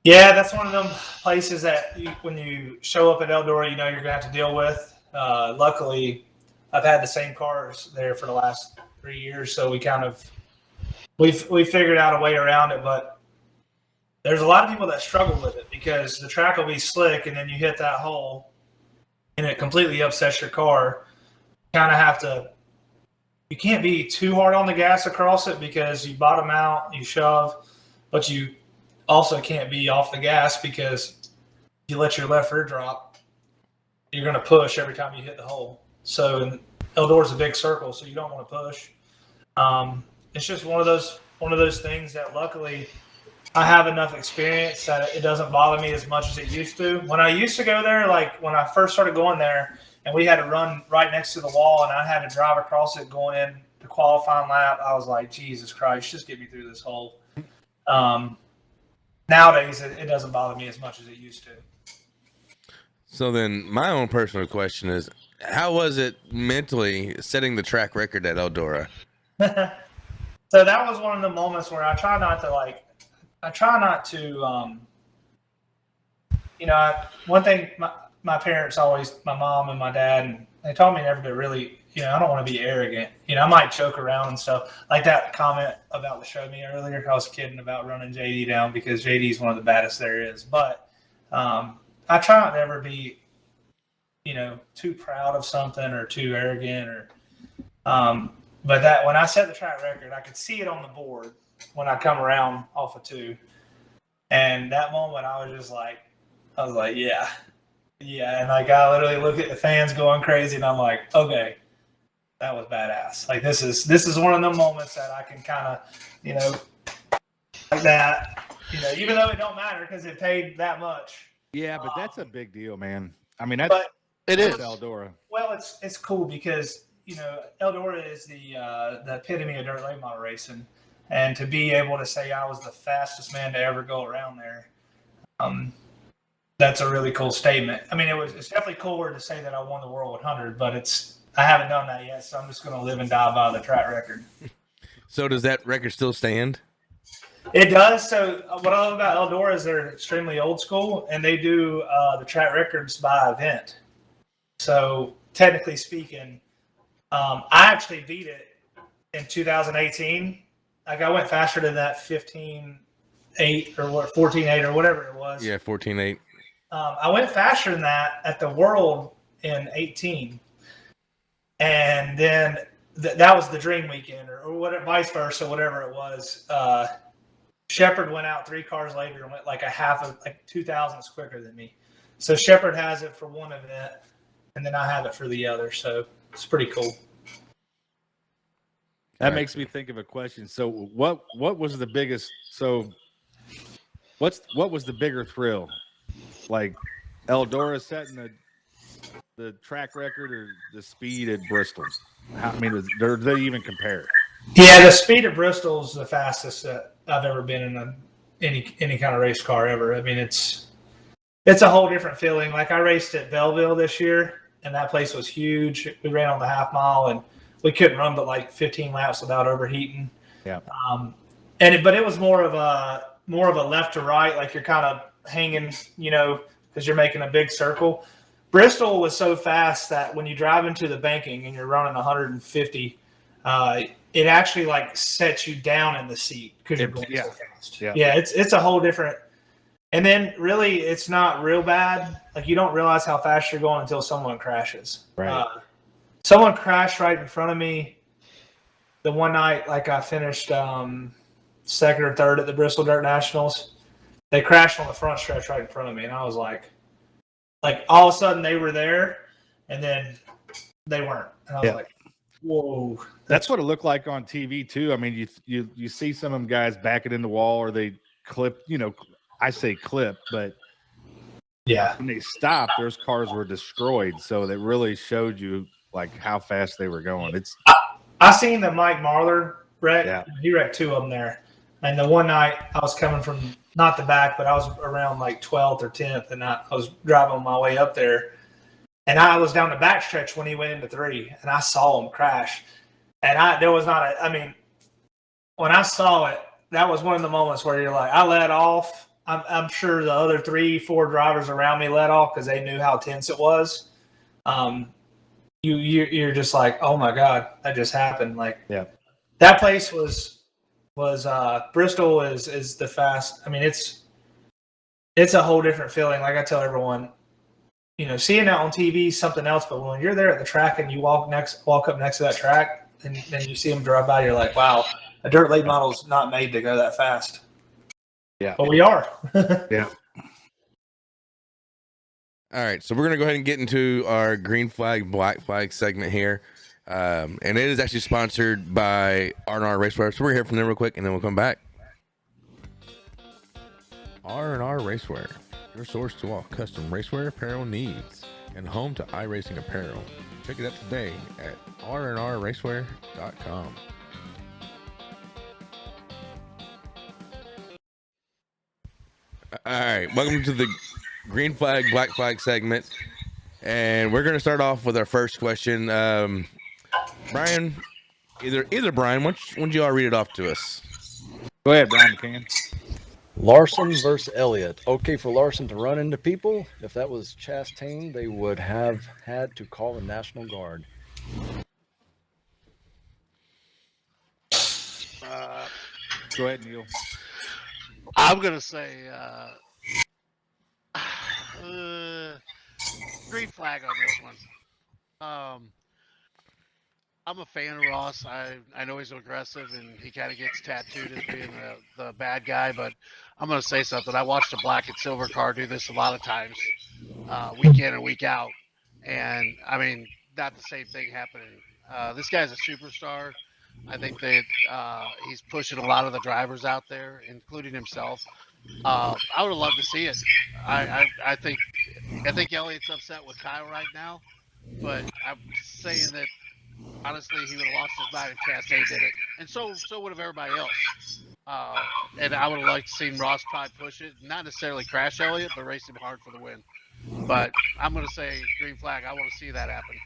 Yeah, that's one of them places that when you show up at Eldora, you're going to have to deal with. Luckily, I've had the same cars there for the last 3 years, so we figured out a way around it. But there's a lot of people that struggle with it because the track will be slick, and then you hit that hole, and it completely upsets your car. You can't be too hard on the gas across it because you bottom out, you shove, but you also can't be off the gas because you let your left rear drop, you're going to push every time you hit the hole. So Eldora's a big circle, so you don't want to push. It's just one of those things that luckily I have enough experience that it doesn't bother me as much as it used to. When I used to go there, like when I first started going there, and we had to run right next to the wall, and I had to drive across it going in the qualifying lap, I was like, Jesus Christ, just get me through this hole. Nowadays, it doesn't bother me as much as it used to. So then my own personal question is, how was it mentally setting the track record at Eldora? So that was one of the moments where I try not to one thing my parents always, my mom and my dad, and they told me never to really, I don't want to be arrogant. I might choke around and stuff. Like that comment about the show me earlier, I was kidding about running JD down because JD is one of the baddest there is. But I try not to ever be, too proud of something or too arrogant but that when I set the track record, I could see it on the board when I come around off of 2. And that moment I was like, yeah. And like, I literally look at the fans going crazy and I'm like, okay, that was badass. Like this is one of the moments that I can kind of, like that, even though it don't matter because it paid that much, Yeah, but that's a big deal, man. I mean, But It that's is. Eldora. well, it's cool because Eldora is the epitome of dirt late model racing, and to be able to say I was the fastest man to ever go around there, that's a really cool statement. I mean, it's definitely cooler to say that I won the World 100, but I haven't done that yet, so I'm just going to live and die by the track record. So does that record still stand? It does. So what I love about Eldora is they're extremely old school, and they do the track records by event. So technically speaking, I actually beat it in 2018. Like I went faster than that 15.8 or what 14.8 or whatever it was. Yeah, 14.8. I went faster than that at the World in 18, and then that was the Dream Weekend or whatever, vice versa, whatever it was. Shepard went out 3 cars later and went like a half of like 2,000ths quicker than me. So Shepard has it for one event, and then I have it for the other. So it's pretty cool. That makes me think of a question. So what was the biggest? So what was the bigger thrill? Like Eldora setting the track record or the speed at Bristol? I mean, do they even compare? Yeah, the speed of Bristol is the fastest that I've ever been in any kind of race car ever. I mean, it's a whole different feeling. Like I raced at Belleville this year, and that place was huge. We ran on the half mile, and we couldn't run but like 15 laps without overheating. Yeah. But it was more of a left to right, like you're kind of hanging, because you're making a big circle. Bristol was so fast that when you drive into the banking and you're running 150, it actually like sets you down in the seat because you're going so fast. Yeah, it's a whole different. And then really, it's not real bad. Like you don't realize how fast you're going until someone crashes. Right. Someone crashed right in front of me the one night. Like I finished second or third at the Bristol Dirt Nationals. They crashed on the front stretch right in front of me, and I was like all of a sudden they were there, and then they weren't. And I was like, whoa. That's what it looked like on TV too. I mean, you see some of them guys back it in the wall, or they clip. I say clip, but yeah, when they stopped, those cars were destroyed. So that really showed you like how fast they were going. I seen the Mike Marler wreck. Yeah. He wrecked 2 of them there. And the one night I was coming from not the back, but I was around like 12th or 10th, and I was driving my way up there. And I was down the backstretch when he went into 3, and I saw him crash. And when I saw it, that was one of the moments where you're like, I let off. I'm sure the other 3-4 drivers around me let off because they knew how tense it was. You're just like, oh my God, that just happened. Like, yeah, that place was Bristol is the fast. I mean, it's a whole different feeling. Like I tell everyone, seeing that on TV is something else, but when you're there at the track and you walk up next to that track and then you see them drive by, you're like, wow, a dirt late model is not made to go that fast. Yeah, but we are. Yeah. All right, so we're going to go ahead and get into our green flag, black flag segment here. And it is actually sponsored by R&R Racewear. So we're going to hear from them real quick, and then we'll come back. R&R Racewear, your source to all custom racewear apparel needs, and home to iRacing apparel. Check it out today at rnrracewear.com. All right, welcome to the green flag, black flag segment, and we're going to start off with our first question. Brian, either Brian, why don't you all read it off to us? Go ahead, Brian McCann. Larson versus Elliott. Okay for Larson to run into people. If that was Chastain, they would have had to call the National Guard. Go ahead, Neil. I'm gonna say green flag on this one. I'm a fan of Ross. I know he's aggressive and he kind of gets tattooed as being the bad guy, but I'm going to say something. I watched a black and silver car do this a lot of times, week in and week out. And, I mean, not the same thing happening. This guy's a superstar. I think that he's pushing a lot of the drivers out there, including himself. I would have loved to see it. I think Elliott's upset with Kyle right now, but I'm saying that honestly he would have lost his mind if Chastain did it, and so would have everybody else. And I would have liked to see Ross probably push it, not necessarily crash Elliott, but race him hard for the win. But I'm going to say green flag. I want to see that happen.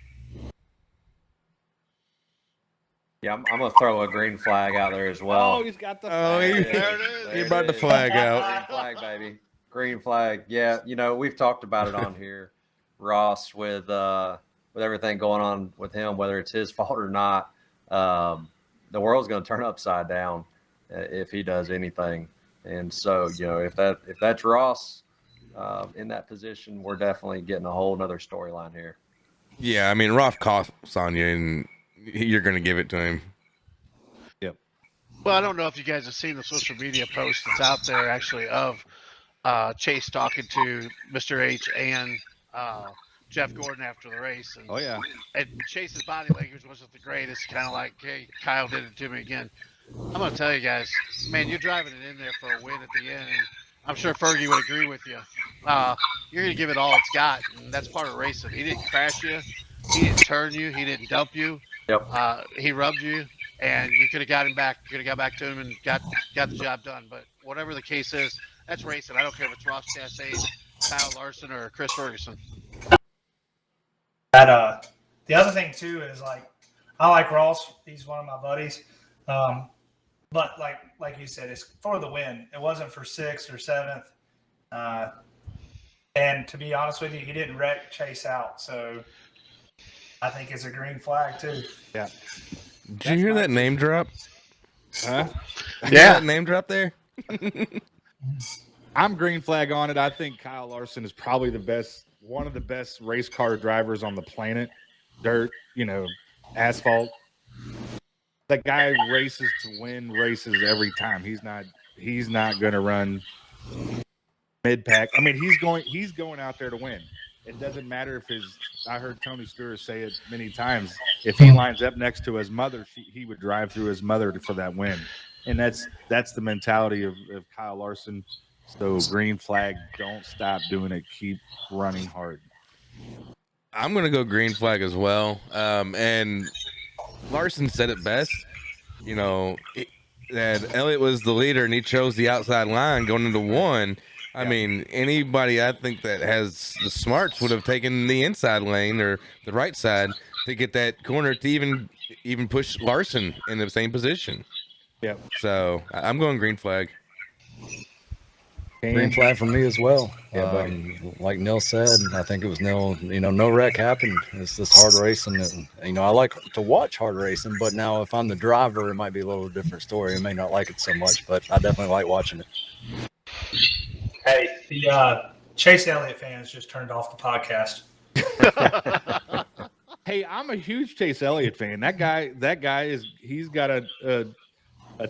Yeah, I'm going to throw a green flag out there as well. Oh, he's got the Oh, flag. There it is. He brought the flag out. Green flag, baby. Green flag. Yeah, we've talked about it on here. Ross with everything going on with him, whether it's his fault or not, the world's going to turn upside down if he does anything. And so, if that's Ross in that position, we're definitely getting a whole nother storyline here. Yeah, I mean, Ross coughs on you, and you're going to give it to him. Yep. Well, I don't know if you guys have seen the social media post that's out there actually of Chase talking to Mr. H and Jeff Gordon after the race. And, Oh, yeah. And Chase's body language wasn't the greatest. Kind of like, hey, Kyle did it to me again. I'm going to tell you guys, man, you're driving it in there for a win at the end. And I'm sure Fergie would agree with you. You're going to give it all it's got, and that's part of racing. He didn't crash you. He didn't turn you. He didn't dump you. Yep. He rubbed you, and you could have got him back. You could have got back to him and got the job done. But whatever the case is, that's racing. I don't care if it's Ross Chastain, Kyle Larson, or Chris Ferguson. That the other thing too is I like Ross. He's one of my buddies. But like you said, it's for the win. It wasn't for 6th or 7th. And to be honest with you, he didn't wreck Chase out. So I think it's a green flag too. Yeah. Did you hear that name drop? Huh? Did you hear that name drop there? I'm green flag on it. I think Kyle Larson is probably one of the best race car drivers on the planet. Dirt, asphalt. That guy races to win races every time. He's not going to run mid pack. I mean, he's going out there to win. It doesn't matter if I heard Tony Stewart say it many times. If he lines up next to his mother, he would drive through his mother for that win. And that's the mentality of Kyle Larson. So green flag, don't stop doing it. Keep running hard. I'm going to go green flag as well. And Larson said it best, that Elliott was the leader and he chose the outside line going into 1. I mean, anybody I think that has the smarts would have taken the inside lane or the right side to get that corner to even push Larson in the same position. Yeah. So I'm going green flag. Green flag for me as well. Yeah, like Neil said, I think it was Neil. No wreck happened. It's just hard racing. And, I like to watch hard racing, but now if I'm the driver, it might be a little different story. I may not like it so much, but I definitely like watching it. Hey, the Chase Elliott fans just turned off the podcast. Hey, I'm a huge Chase Elliott fan. That guy he's got a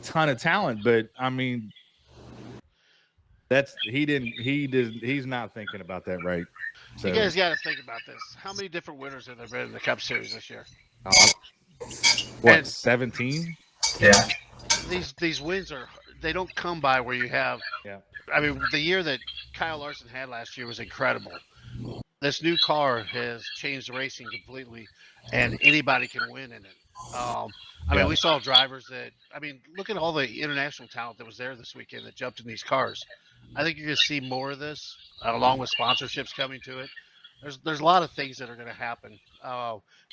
ton of talent, but I mean, he's not thinking about that right. So. You guys got to think about this. How many different winners have there been in the Cup Series this year? 17? Yeah. These wins they don't come by where you have. Yeah. I mean, the year that Kyle Larson had last year was incredible. This new car has changed the racing completely, and anybody can win in it. I mean, we saw drivers look at all the international talent that was there this weekend that jumped in these cars. I think you're going to see more of this, along with sponsorships coming to it. There's a lot of things that are going to happen.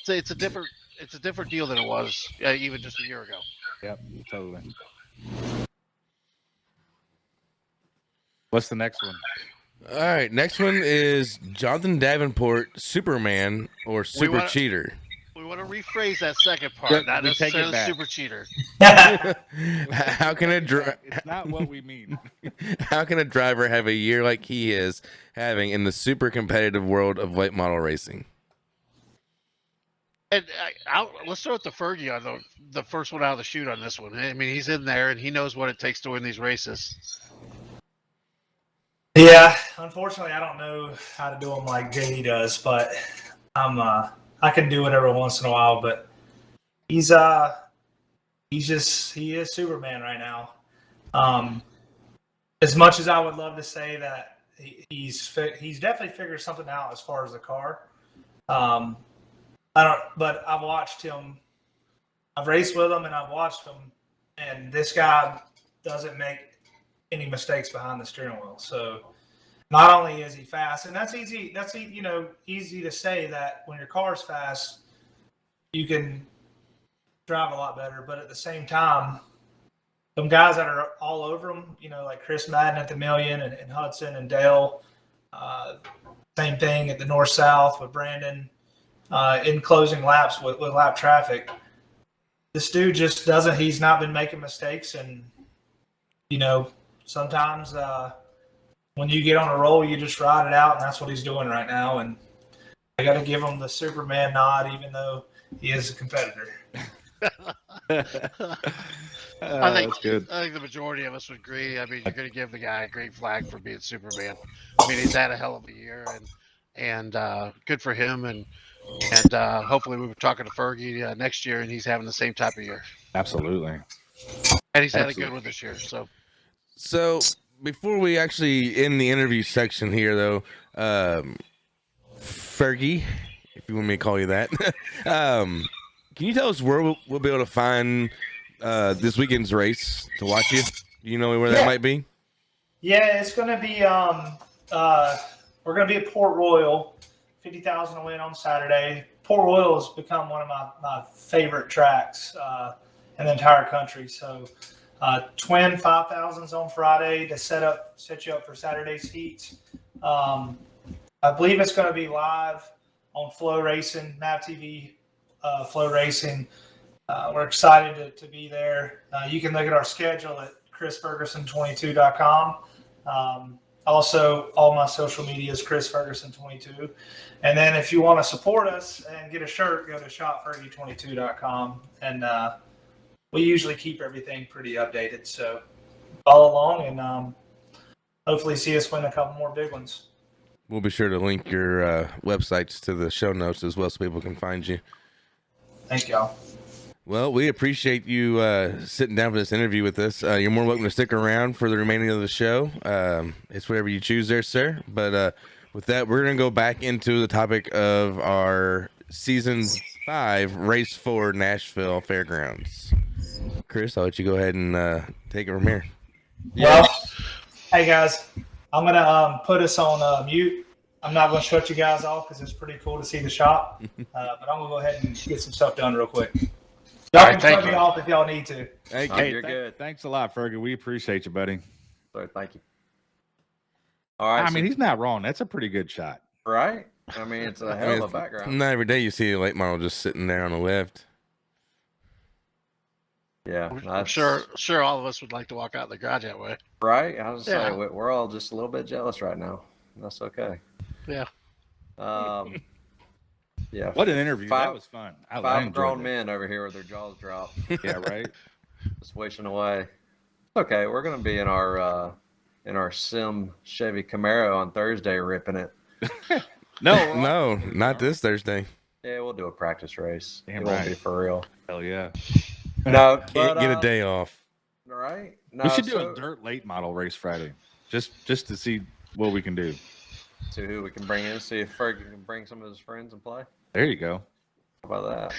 It's a different deal than it was even just a year ago. Yep, totally. What's the next one? All right, next one is Jonathan Davenport, Superman or Super Cheater. We want to rephrase that second part, Yeah, not we take it necessarily back. super cheater. How can It's not what we mean. How can a driver have a year like he is having in the super competitive world of late model racing? And let's throw it to Fergie on the first one out of the chute on this one. I mean, he's in there and he knows what it takes to win these races. Yeah, unfortunately, I don't know how to do them like JD does, but I can do it every once in a while. But he is Superman right now. as much as I would love to say that he's definitely figured something out as far as the car. I don't, but I've watched him. I've raced with him and I've watched him, and this guy doesn't make any mistakes behind the steering wheel. So not only is he fast, and that's easy. That's easy to say that when your car's fast, you can drive a lot better. But at the same time, some guys that are all over him, like Chris Madden at the Million and Hudson and Dale, same thing at the North-South with Brandon in closing laps with lap traffic. This dude just doesn't – he's not been making mistakes. And, sometimes when you get on a roll, you just ride it out, and that's what he's doing right now. And I got to give him the Superman nod, even though he is a competitor. I think That's good. I think the majority of us would agree. I mean, you're going to give the guy a great flag for being Superman. I mean, he's had a hell of a year, and good for him. And hopefully, we were talking to Fergie next year, and he's having the same type of year. Absolutely. And he's had a good one this year. So before we actually end the interview section here, though, Fergie, if you want me to call you that, can you tell us where we'll be able to find this weekend's race to watch you? Do you know where that might be? Yeah, it's going to be we're going to be at Port Royal, 50,000 to win on Saturday. Port Royal has become one of my favorite tracks in the entire country. So twin 5,000s on Friday to set you up for Saturday's heats. I believe it's going to be live on Flow Racing, Nav TV, Flow Racing. We're excited to be there. You can look at our schedule at chrisferguson22.com. Also, all my social media is chrisferguson22. And then if you want to support us and get a shirt, go to shopfergy22.com. And we usually keep everything pretty updated. So follow along and hopefully see us win a couple more big ones. We'll be sure to link your websites to the show notes as well so people can find you. Thank y'all. Well, we appreciate you sitting down for this interview with us. You're more welcome to stick around for the remaining of the show. It's whatever you choose there, sir. But with that, we're going to go back into the topic of our Season 5 Race for Nashville Fairgrounds. Chris, I'll let you go ahead and take it from here. Well, hey, guys, I'm going to put us on mute. I'm not going to shut you guys off because it's pretty cool to see the shop. But I'm going to go ahead and get some stuff done real quick. Y'all can cut me off if y'all need to. Hey, You're good. Thanks a lot, Fergie. We appreciate you, buddy. So thank you. All right. I mean, he's not wrong. That's a pretty good shot. right. I mean, it's a hell of a background. Not every day you see a late model just sitting there on the left. Yeah, I'm sure all of us would like to walk out in the garage that way. Right. I was Yeah. saying we're all just a little bit jealous right now. That's okay. Yeah. Yeah. What an interview. That was fun. I Five enjoyed grown it. men over here with their jaws dropped, Yeah, right. just wishing away. Okay, we're gonna be in our Sim Chevy Camaro on Thursday, ripping it. No, not this Thursday. Yeah, we'll do a practice race. Damn it won't right. be for real. Hell yeah. No, Can't get a day off. Right? No, We should do a dirt late model race Friday, just to see what we can do. See who we can bring in. See if Fergie can bring some of his friends and play. There you go. How about that?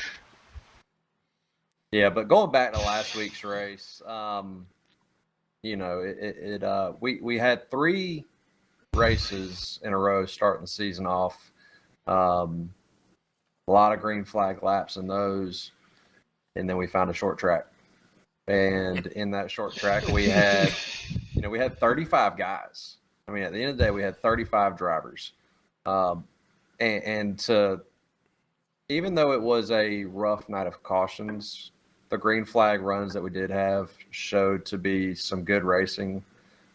Yeah, but going back to last week's race, we had 3 races in a row starting the season off. A lot of green flag laps in those, and then we found a short track. And in that short track, we had 35 guys. I mean, at the end of the day, we had 35 drivers. And even though it was a rough night of cautions, the green flag runs that we did have showed to be some good racing.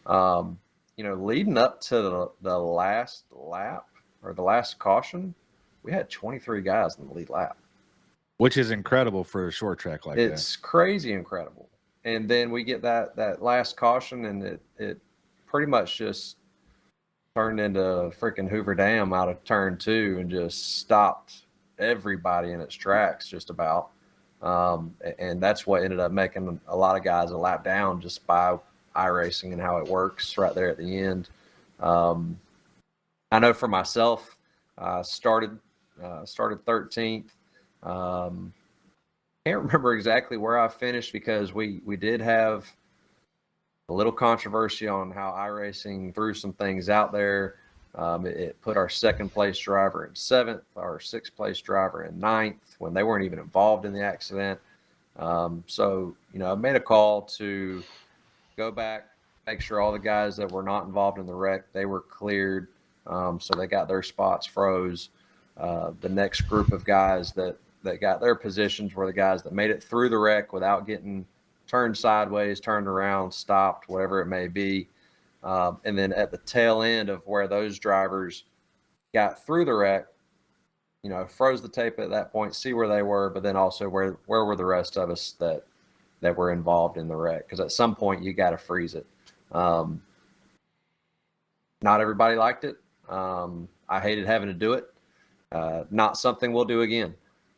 Leading up to the last lap or the last caution, we had 23 guys in the lead lap. Which is incredible for a short track like that. It's crazy incredible. And then we get that last caution, and it pretty much just turned into freaking Hoover Dam out of turn 2 and just stopped everybody in its tracks just about. And that's what ended up making a lot of guys a lap down just by iRacing and how it works right there at the end. I know for myself, started 13th. Can't remember exactly where I finished because we did have a little controversy on how iRacing threw some things out there. It put our second place driver in 7th, our 6th place driver in 9th when they weren't even involved in the accident. So, I made a call to go back, make sure all the guys that were not involved in the wreck, they were cleared. So they got their spots froze. The next group of guys that got their positions were the guys that made it through the wreck without getting turned sideways, turned around, stopped, whatever it may be. And then at the tail end of where those drivers got through the wreck, froze the tape at that point, see where they were, but then also where were the rest of us that were involved in the wreck? Because at some point you got to freeze it. Not everybody liked it. I hated having to do it. Not something we'll do again.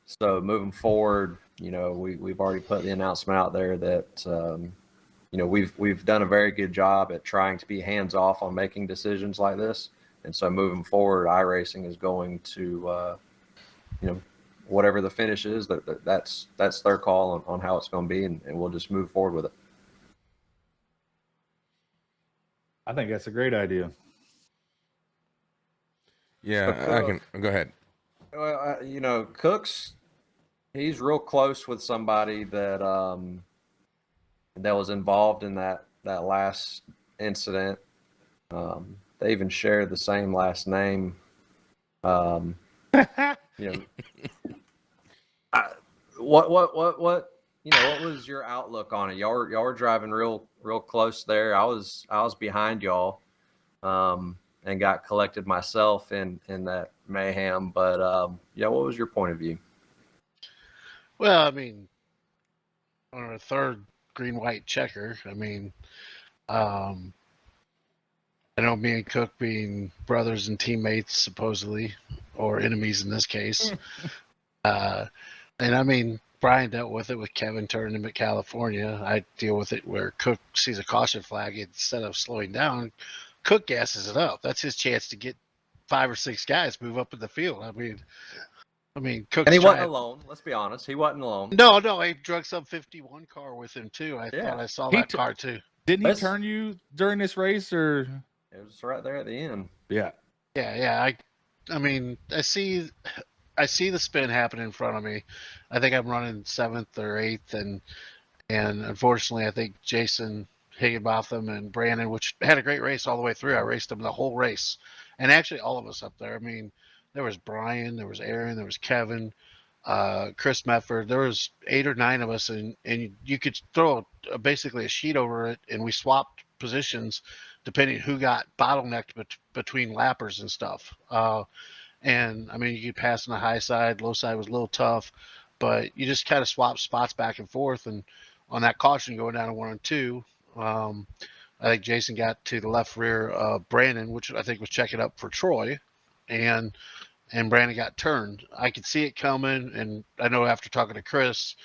So moving forward, we've already put the announcement out there that we've done a very good job at trying to be hands off on making decisions like this. And so moving forward, iRacing is going to whatever the finish is, that's their call on how it's going to be, and we'll just move forward with it. I think that's a great idea. Yeah, I can go ahead. Well, Cook's, he's real close with somebody that was involved in that last incident. They even shared the same last name. What was your outlook on it? Y'all were driving real close there. I was behind y'all, and got collected myself in that mayhem. But what was your point of view? Well, I mean, on our third green-white checker, I mean, I know me and Cook being brothers and teammates, supposedly, or enemies in this case. And I mean, Brian dealt with it with Kevin turning him at California. I deal with it where Cook sees a caution flag. Instead of slowing down, Cook gasses it up. That's his chance to get 5 or 6 guys move up in the field. I mean, Cook. And he wasn't alone. Let's be honest. He wasn't alone. No, he drug some 51 car with him too. I thought I saw that car too. Didn't he turn you during this race, or? It was right there at the end. Yeah. Yeah. I mean, I see the spin happen in front of me. I think I'm running 7th or 8th, and unfortunately, I think Jason Higginbotham and Brandon, which had a great race all the way through. I raced them the whole race, and actually all of us up there. I mean, there was Brian, there was Aaron, there was Kevin, Chris Medford. There was 8 or 9 of us, and you could throw basically a sheet over it, and we swapped positions depending who got bottlenecked between lappers and stuff. And I mean, you could pass on the high side, low side was a little tough, but you just kind of swap spots back and forth. And on that caution going down to 1 and 2, I think Jason got to the left rear of Brandon, which I think was checking up for Troy, and Brandon got turned. I could see it coming, and I know after talking to Chris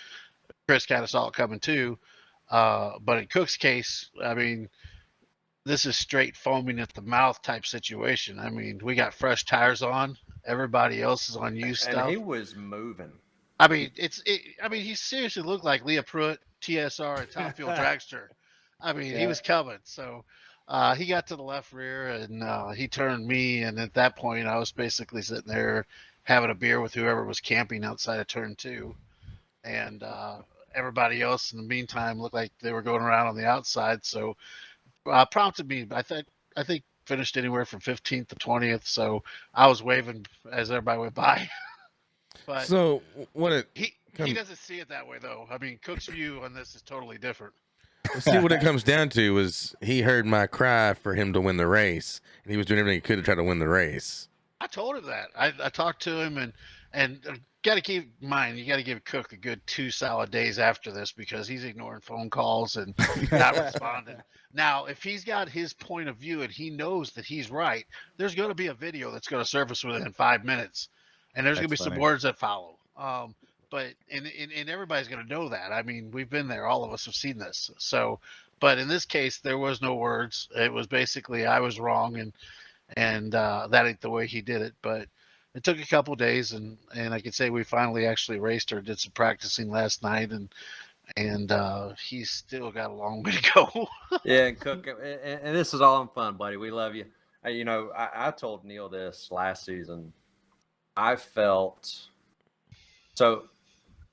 kind of saw it coming too. But in Cook's case, I mean, this is straight foaming at the mouth type situation. I mean, we got fresh tires on. Everybody else is on used stuff. And he was moving. I mean, he seriously looked like Leah Pruitt, TSR, and Top Fuel Dragster. I mean, he was coming. So he got to the left rear, and he turned me. And at that point, I was basically sitting there having a beer with whoever was camping outside of turn 2. And everybody else in the meantime looked like they were going around on the outside. So prompted me. I think finished anywhere from 15th to 20th. So I was waving as everybody went by. But so he doesn't see it that way though. I mean, Cook's view on this is totally different. See, what it comes down to is he heard my cry for him to win the race, and he was doing everything he could to try to win the race. I told him that. I talked to him, and got to keep in mind, you got to give Cook a good 2 solid days after this, because he's ignoring phone calls and not responding. Now, if he's got his point of view and he knows that he's right, there's going to be a video that's going to surface within 5 minutes, and there's going to be some words that follow. But everybody's going to know that. I mean, we've been there. All of us have seen this. So, But in this case, there was no words. It was basically I was wrong, and that ain't the way he did it. But it took a couple days, and I could say we finally actually raced or did some practicing last night, and he's still got a long way to go. Yeah, and Cook, and this is all in fun, buddy. We love you. You know, I told Neil this last season. I felt so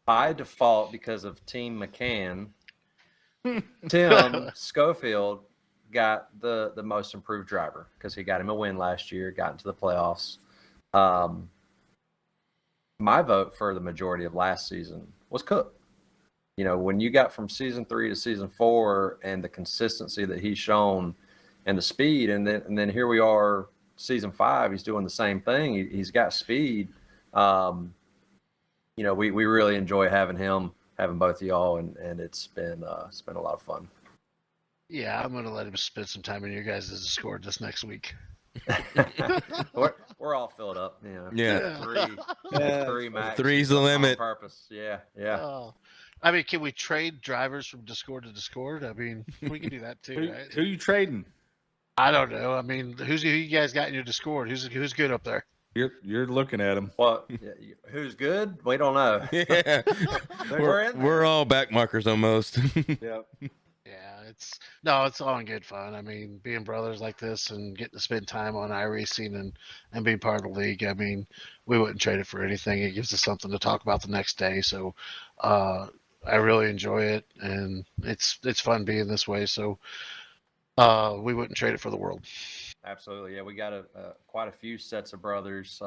by default because of Team McCann. Tim Schofield got the most improved driver because he got him a win last year, got into the playoffs. My vote for the majority of last season was Cook. You know, when you got from season 3 to season 4 and the consistency that he's shown and the speed, and then here we are, season 5, he's doing the same thing. He's got speed. You know, we really enjoy having both of y'all, and it's been a lot of fun. Yeah, I'm gonna let him spend some time in your guys' Discord this next week. we're all filled up, you know. Yeah. Three max. 3's the limit. On purpose. Yeah. I mean, can we trade drivers from Discord to Discord? I mean, we can do that too, right? Who you trading? I don't know. I mean, who you guys got in your Discord? Who's good up there? You're looking at him. Well, who's good? We don't know. Yeah. we're all backmarkers almost. Yep. Yeah, it's all in good fun. I mean, being brothers like this and getting to spend time on iRacing and being part of the league. I mean, we wouldn't trade it for anything. It gives us something to talk about the next day. So, I really enjoy it, and it's fun being this way. So, we wouldn't trade it for the world. Absolutely, yeah. We got quite a few sets of brothers.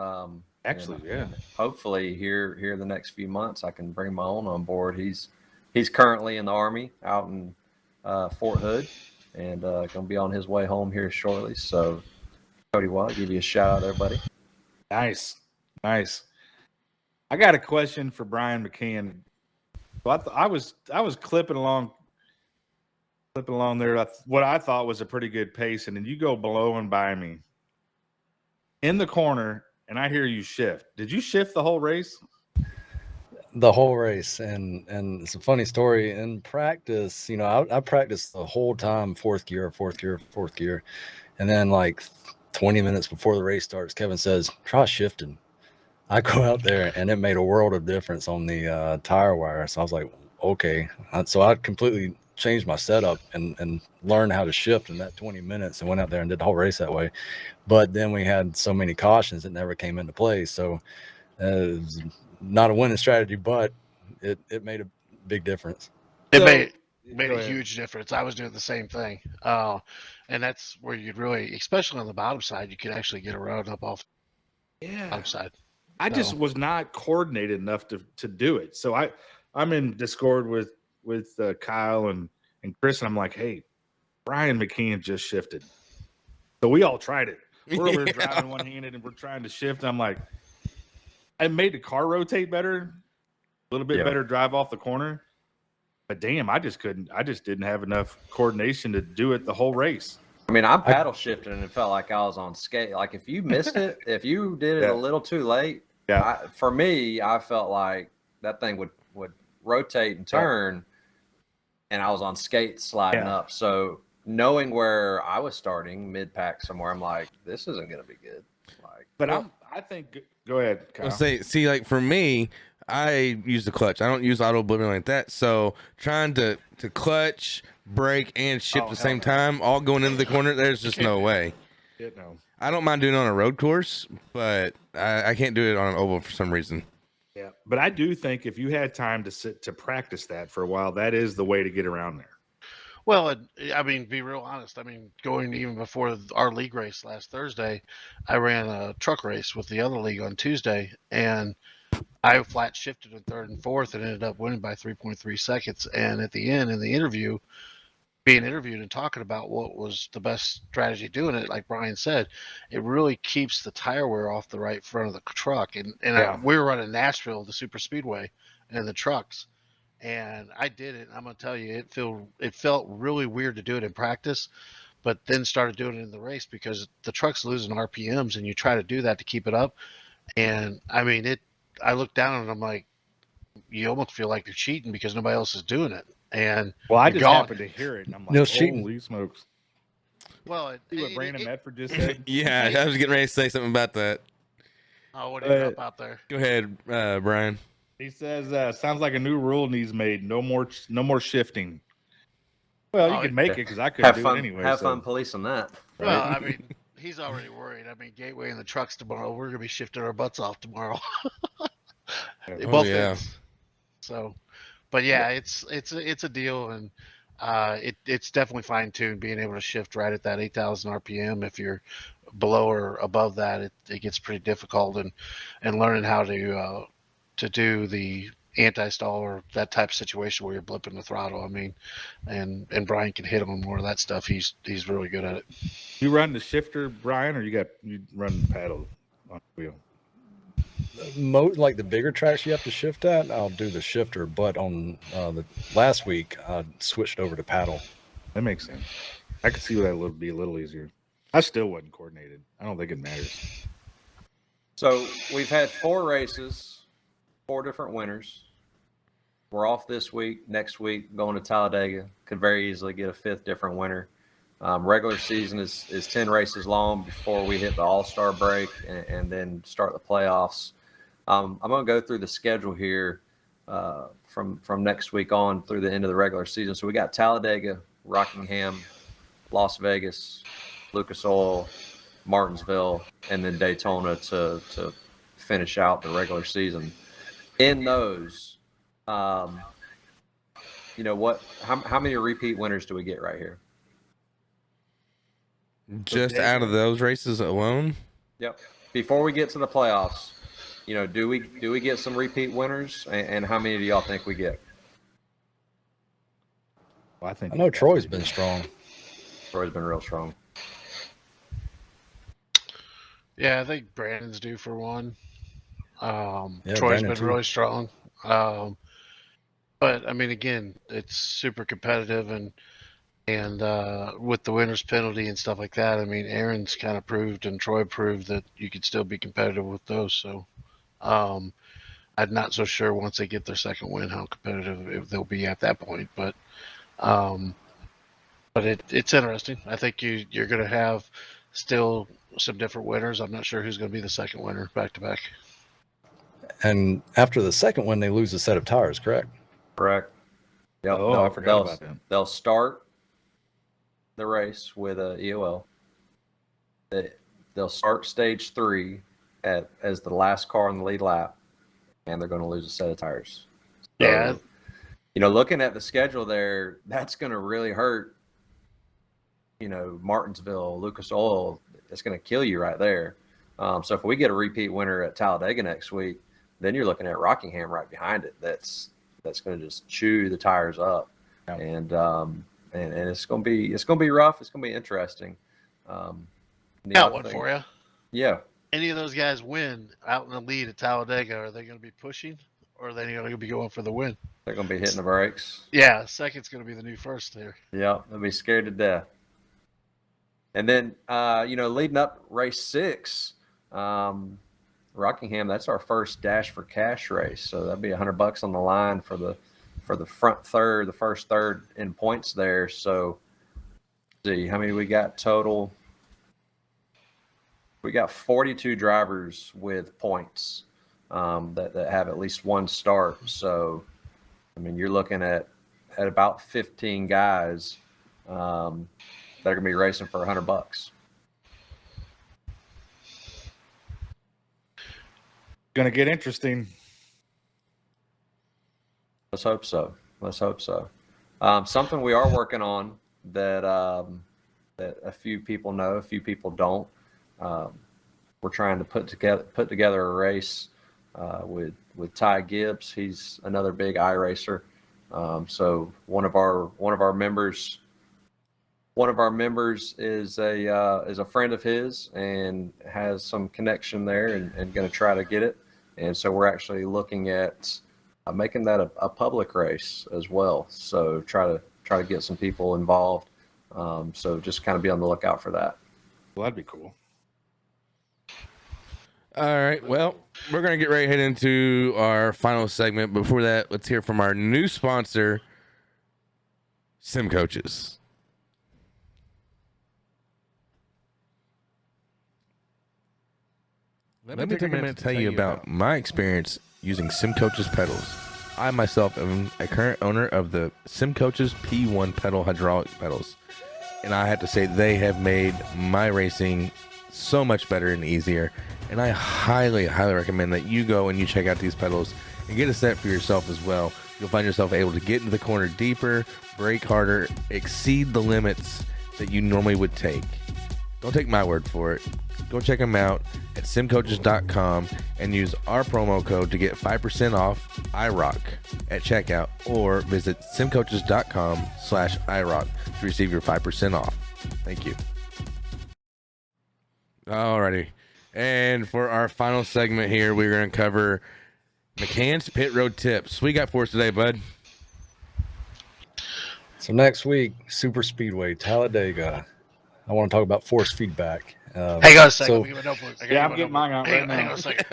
Actually, yeah. Hopefully, here the next few months, I can bring my own on board. He's currently in the Army out in Fort Hood, and going to be on his way home here shortly. So, Cody Watt, give you a shout out there, buddy. Nice. I got a question for Brian McCann. So I was clipping along there. What I thought was a pretty good pace, and then you go blowing by me in the corner, and I hear you shift. Did you shift the whole race? The whole race, and it's a funny story. In practice, you know, I practiced the whole time, fourth gear, and then like 20 minutes before the race starts, Kevin says, "Try shifting." I go out there, and it made a world of difference on the tire wire. So I was like, okay. So I completely changed my setup and learned how to shift in that 20 minutes and went out there and did the whole race that way. But then we had so many cautions that never came into play. So it was not a winning strategy, but it made a big difference. It made a huge difference. I was doing the same thing. And that's where you'd really, especially on the bottom side, you could actually get around up off the bottom side. I just was not coordinated enough to do it. So I'm in Discord with Kyle and Chris, and I'm like, hey, Brian McCann just shifted. So we all tried it. We're over driving one-handed, and we're trying to shift. I'm like, I made the car rotate better, a little bit better drive off the corner. But damn, I just couldn't. I just didn't have enough coordination to do it the whole race. I mean, I'm paddle shifting, and it felt like I was on skate. Like if you missed it, if you did it a little too late, for me, I felt like that thing would rotate and turn, and I was on skates sliding up. So knowing where I was starting mid-pack somewhere, I'm like, this isn't going to be good. I think go ahead, Kyle. See, like for me, I use the clutch. I don't use auto oblivion like that. So trying to clutch, brake, and shift at the same time, all going into the corner, there's just no way. No. I don't mind doing it on a road course, but I can't do it on an oval for some reason. Yeah, but I do think if you had time to sit to practice that for a while, that is the way to get around there. Well, I mean, be real honest. I mean, going even before our league race last Thursday, I ran a truck race with the other league on Tuesday, and I flat shifted in third and fourth and ended up winning by 3.3 seconds. And at the end, in the interview, being interviewed and talking about what was the best strategy doing it, like Brian said, it really keeps the tire wear off the right front of the truck. And we were running Nashville, the super speedway, and the trucks. And I did it. I'm going to tell you, it felt really weird to do it in practice, but then started doing it in the race because the truck's losing RPMs, and you try to do that to keep it up. And I mean, I looked down and I'm like, you almost feel like you're cheating because nobody else is doing it. and Well, I you're just gone. happened to hear it, and I'm like, Neil's cheating. holy smokes. Well, See what Brandon Medford just said? Yeah, I was getting ready to say something about that. oh, what do you drop out there? Go ahead, Brian. He says, sounds like a new rule needs made. No more shifting. Well, you could make it because I couldn't Have do fun. it anyway. Have so. fun policing that. Well, I mean, he's already worried. I mean, Gateway and the trucks tomorrow. We're gonna be shifting our butts off tomorrow. Both ends. So, but yeah, it's a deal, and it's definitely fine tuned. Being able to shift right at that 8,000 RPM. If you're below or above that, it gets pretty difficult, and learning how to do the anti-stall or that type of situation where you're blipping the throttle. I mean, and Brian can hit on more of that stuff. He's really good at it. You run the shifter, Brian, or you run the paddle on the wheel? Like the bigger tracks you have to shift at, I'll do the shifter. But on the last week, I switched over to paddle. That makes sense. I could see that would be a little easier. I still wasn't coordinated. I don't think it matters. So we've had 4 races, 4 different winners. We're off this week. Next week, going to Talladega. Could very easily get a 5th different winner. Regular season is 10 races long before we hit the All-Star break and then start the playoffs. I'm going to go through the schedule here from next week on through the end of the regular season. So we got Talladega, Rockingham, Las Vegas, Lucas Oil, Martinsville, and then Daytona to finish out the regular season. In those, how many repeat winners do we get right here? Just out of those races alone? Yep. Before we get to the playoffs, do we get some repeat winners, and how many do y'all think we get? Well, I know Troy's been strong. Troy's been real strong. Yeah, I think Brandon's due for one. Troy's Brandon been too. really strong. But I mean, again, it's super competitive, and with the winner's penalty and stuff like that, I mean, Aaron's kind of proved and Troy proved that you could still be competitive with those. So, I'm not so sure once they get their second win how competitive they'll be at that point. But it's interesting. I think you're going to have still some different winners. I'm not sure who's going to be the second winner back to back. And after the second win, they lose a set of tires, correct? Correct. Yep. Oh, I forgot about that. They'll start the race with a EOL. They'll start stage 3 as the last car on the lead lap, and they're going to lose a set of tires. So, Yeah. Looking at the schedule there, that's going to really hurt. Martinsville, Lucas Oil, it's going to kill you right there. So if we get a repeat winner at Talladega next week, then you're looking at Rockingham right behind it. That's going to just chew the tires up, and it's going to be rough. It's going to be interesting. Got one for you. Yeah. Any of those guys win out in the lead at Talladega, are they going to be pushing, or are they going to be going for the win? They're going to be hitting the brakes. Yeah, second's going to be the new first there. Yeah, they'll be scared to death. And then, leading up race 6, Rockingham, that's our first Dash for Cash race. So that'd be $100 on the line for the front third, the first third in points there. So see how many we got total. We got 42 drivers with points that have at least one start. So, I mean, you're looking at about 15 guys that are going to be racing for $100. Going to get interesting. Let's hope so. Something we are working on that a few people know, a few people don't. We're trying to put together a race with Ty Gibbs. He's another big iRacer. So one of our members is a friend of his and has some connection there and going to try to get it. And so we're actually looking at making that a public race as well. So try to get some people involved. So just kind of be on the lookout for that. Well, that'd be cool. All right. Well, we're going to get right head into our final segment. Before that, let's hear from our new sponsor, Sim Coaches. Let me take a minute to tell you about my experience using Sim Coaches pedals. I myself am a current owner of the Sim Coaches P1 pedal hydraulic pedals, and I have to say they have made my racing so much better and easier, and I highly recommend that you go and you check out these pedals and get a set for yourself as well. You'll find yourself able to get into the corner deeper, brake harder, exceed the limits that you normally would take. Don't take my word for it. Go check them out at simcoaches.com and use our promo code to get 5% off iRock at checkout, or visit simcoaches.com/iRock to receive your 5% off. Thank you. Alrighty. And for our final segment here, we're going to cover McCann's Pit Road Tips. What you got for us today, bud? So next week, Super Speedway, Talladega. I want to talk about force feedback. Hang on a second. So, Let me give a notebook. Yeah, I'm getting mine out right Hang on now. a second.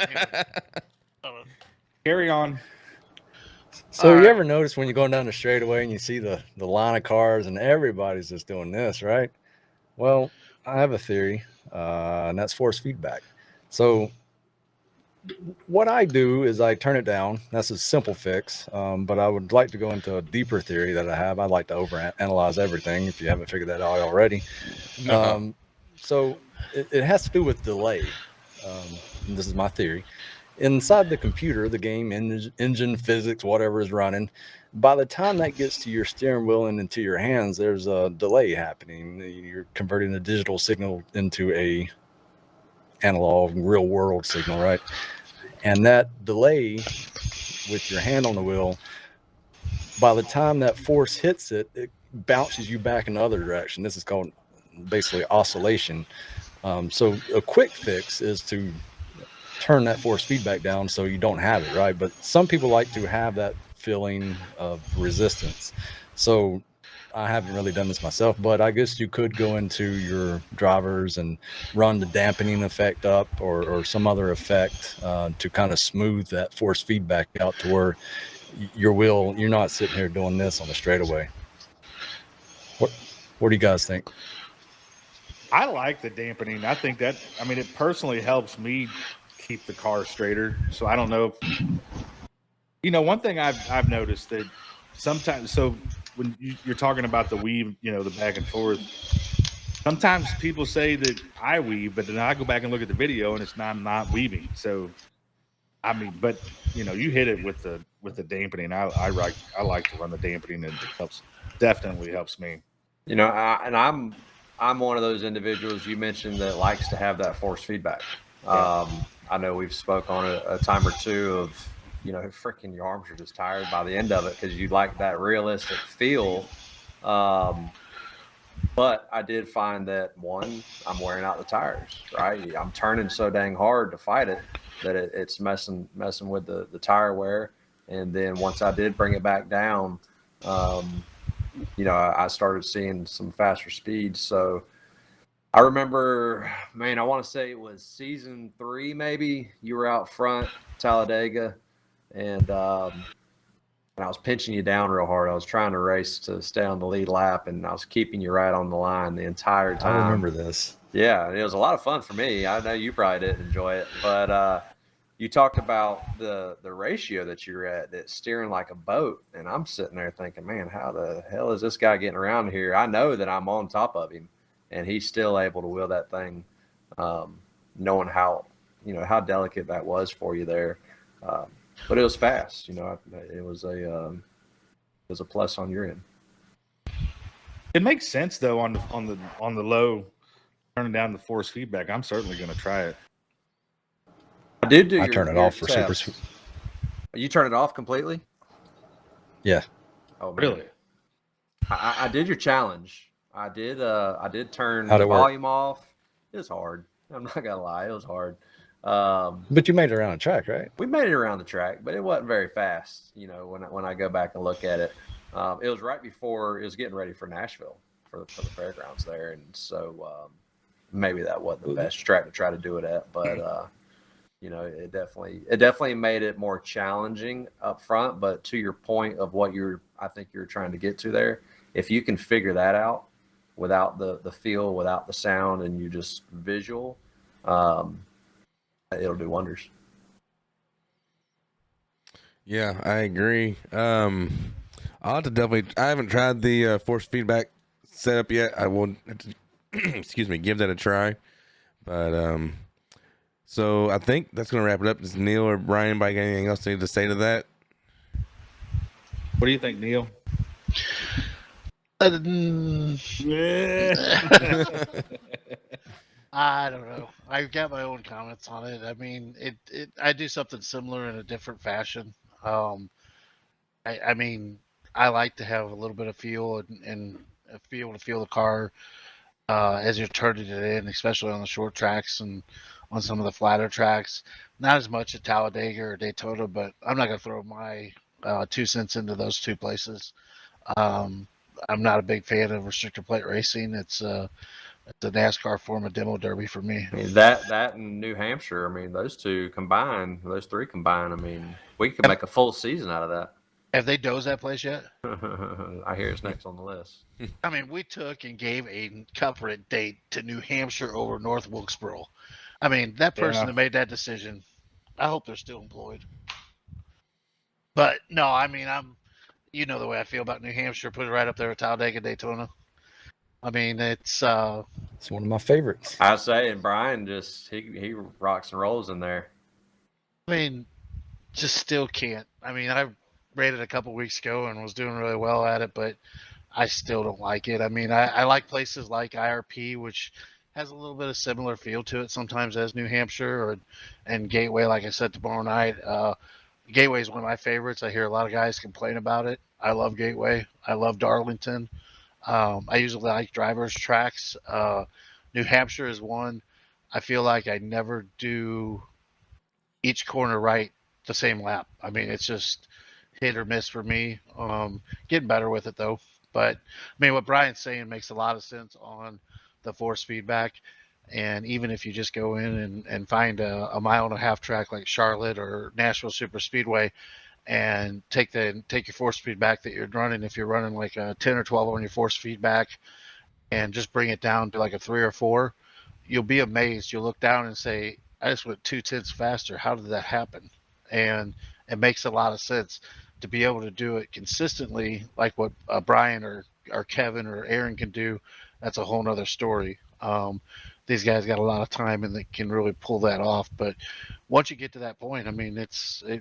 Carry on. so All you right. ever notice when you're going down the straightaway and you see the line of cars and everybody's just doing this, right? Well, I have a theory, and that's force feedback. So what I do is I turn it down. That's a simple fix, but I would like to go into a deeper theory that I have. I'd like to overanalyze everything if you haven't figured that out already. No. So it has to do with delay. And this is my theory. Inside the computer, the game engine physics, whatever is running, by the time that gets to your steering wheel and into your hands, there's a delay happening. You're converting a digital signal into a analog real world signal, right? And that delay with your hand on the wheel, by the time that force hits it, it bounces you back in the other direction. This is called basically oscillation. So a quick fix is to turn that force feedback down so you don't have it, right? But some people like to have that feeling of resistance. So I haven't really done this myself, but I guess you could go into your drivers and run the dampening effect up or some other effect to kind of smooth that force feedback out to where your wheel, you're not sitting here doing this on the straightaway. What do you guys think? I like the dampening. I think that, I mean, it personally helps me keep the car straighter. So I don't know if, one thing I've noticed that sometimes, so when you're talking about the weave, the back and forth, sometimes people say that I weave, but then I go back and look at the video and I'm not weaving. So, I mean, but you hit it with the dampening. I like to run the dampening, and it definitely helps me. I'm one of those individuals you mentioned that likes to have that force feedback. I know we've spoke on it a time or two of, freaking your arms are just tired by the end of it because you like that realistic feel. But I did find that, one, I'm wearing out the tires, right? I'm turning so dang hard to fight it that it's messing with the tire wear. And then once I did bring it back down, I started seeing some faster speeds. So I remember, man, I want to say it was season 3, maybe. You were out front, Talladega, and I was pinching you down real hard. I was trying to race to stay on the lead lap, and I was keeping you right on the line the entire time. I remember this. Yeah, it was a lot of fun for me. I know you probably didn't enjoy it, but you talked about the ratio that you're at, that's steering like a boat, and I'm sitting there thinking, man, how the hell is this guy getting around here? I know that I'm on top of him, and he's still able to wheel that thing, knowing how delicate that was for you there. But it was fast. It was a plus on your end. It makes sense though on the low, turning down the force feedback. I'm certainly going to try it. I did do. I turn it off for super. You turn it off completely? Yeah. Oh, man. Really? I did your challenge. I did turn the volume off. It was hard. I'm not gonna lie, it was hard. But you made it around the track, right? We made it around the track, but it wasn't very fast. When I go back and look at it, it was right before it was getting ready for Nashville for the fairgrounds there, and so maybe that wasn't the best track to try to do it at, but it definitely made it more challenging up front. But to your point of what I think you're trying to get to there, if you can figure that out without the feel, without the sound, and you just visual, it'll do wonders. Yeah, I agree. I'll have to definitely. I haven't tried the force feedback setup yet. I will, excuse me, give that a try. But so I think that's gonna wrap it up. Does Neil or Brian, by anything else, need to say to that? What do you think, Neil? I don't know. I've got my own comments on it. I mean, I do something similar in a different fashion. I mean, I like to have a little bit of feel and be able to feel the car as you're turning it in, especially on the short tracks and on some of the flatter tracks. Not as much at Talladega or Daytona, but I'm not going to throw my 2 cents into those two places. I'm not a big fan of restrictor plate racing. It's a NASCAR form of demo derby for me. I mean, that and New Hampshire, I mean, those three combined, I mean, we could make a full season out of that. Have they dozed that place yet? I hear it's next on the list. I mean, we took and gave a covenant date to New Hampshire over North Wilkesboro. I mean, that person that made that decision, I hope they're still employed. But no, I mean, you know the way I feel about New Hampshire. Put it right up there with Talladega, Daytona. I mean, it's one of my favorites. I say, and Brian just he rocks and rolls in there. I mean, just still can't. I mean, I rated a couple weeks ago and was doing really well at it, but I still don't like it. I mean, I like places like IRP, which has a little bit of similar feel to it sometimes as New Hampshire, and Gateway, like I said tomorrow night. Gateway is one of my favorites. I hear a lot of guys complain about it. I love Gateway. I love Darlington. I usually like drivers' tracks. New Hampshire is one. I feel like I never do each corner right the same lap. I mean, it's just hit or miss for me. Getting better with it though. But I mean, what Brian's saying makes a lot of sense on the force feedback. And even if you just go in and find a 1.5 mile track like Charlotte or Nashville Super Speedway, and take your force feedback that you're running, if you're running like a 10 or 12 on your force feedback, and just bring it down to like a 3 or 4, you'll be amazed. You'll look down and say, I just went 0.2 faster. How did that happen? And it makes a lot of sense to be able to do it consistently, like what Brian or Kevin or Aaron can do. That's a whole nother story. These guys got a lot of time and they can really pull that off. But once you get to that point, I mean, it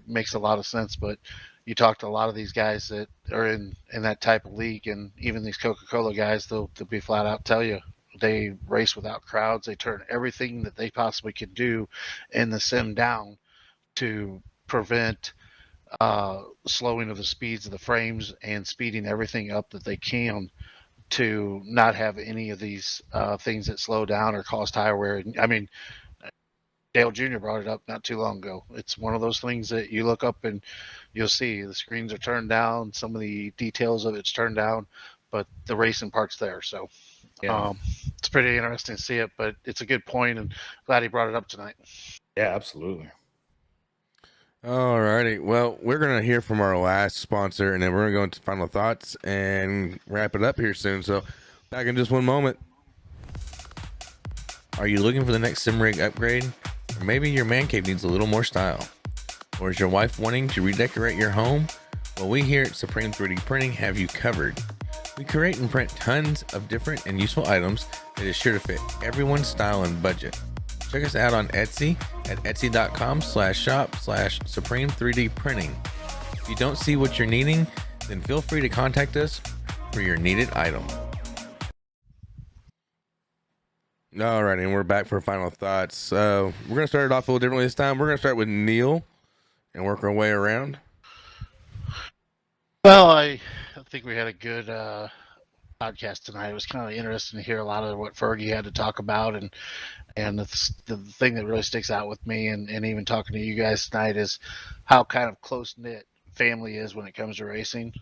makes a lot of sense. But you talk to a lot of these guys that are in that type of league, and even these Coca-Cola guys, they'll be flat out tell you they race without crowds. They turn everything that they possibly could do in the sim down to prevent slowing of the speeds of the frames and speeding everything up that they can to not have any of these things that slow down or cause tire wear. I mean, Dale Jr. brought it up not too long ago. It's one of those things that you look up and you'll see the screens are turned down, some of the details of it's turned down, but the racing part's there. So it's pretty interesting to see it, but it's a good point, and glad he brought it up tonight. Yeah, absolutely. All righty. Well, we're going to hear from our last sponsor, and then we're going to go into final thoughts and wrap it up here soon. So back in just one moment. Are you looking for the next sim rig upgrade? Or maybe your man cave needs a little more style? Or is your wife wanting to redecorate your home? Well, we here at Supreme 3D Printing have you covered. We create and print tons of different and useful items that is sure to fit everyone's style and budget. Check us out on Etsy at etsy.com/shop/Supreme 3D Printing. If you don't see what you're needing, then feel free to contact us for your needed item. All right, and we're back for final thoughts. We're going to start it off a little differently this time. We're going to start with Neil and work our way around. Well, I think we had a good podcast tonight. It was kind of interesting to hear a lot of what Fergie had to talk about, and the thing that really sticks out with me, and even talking to you guys tonight, is how kind of close-knit family is when it comes to racing.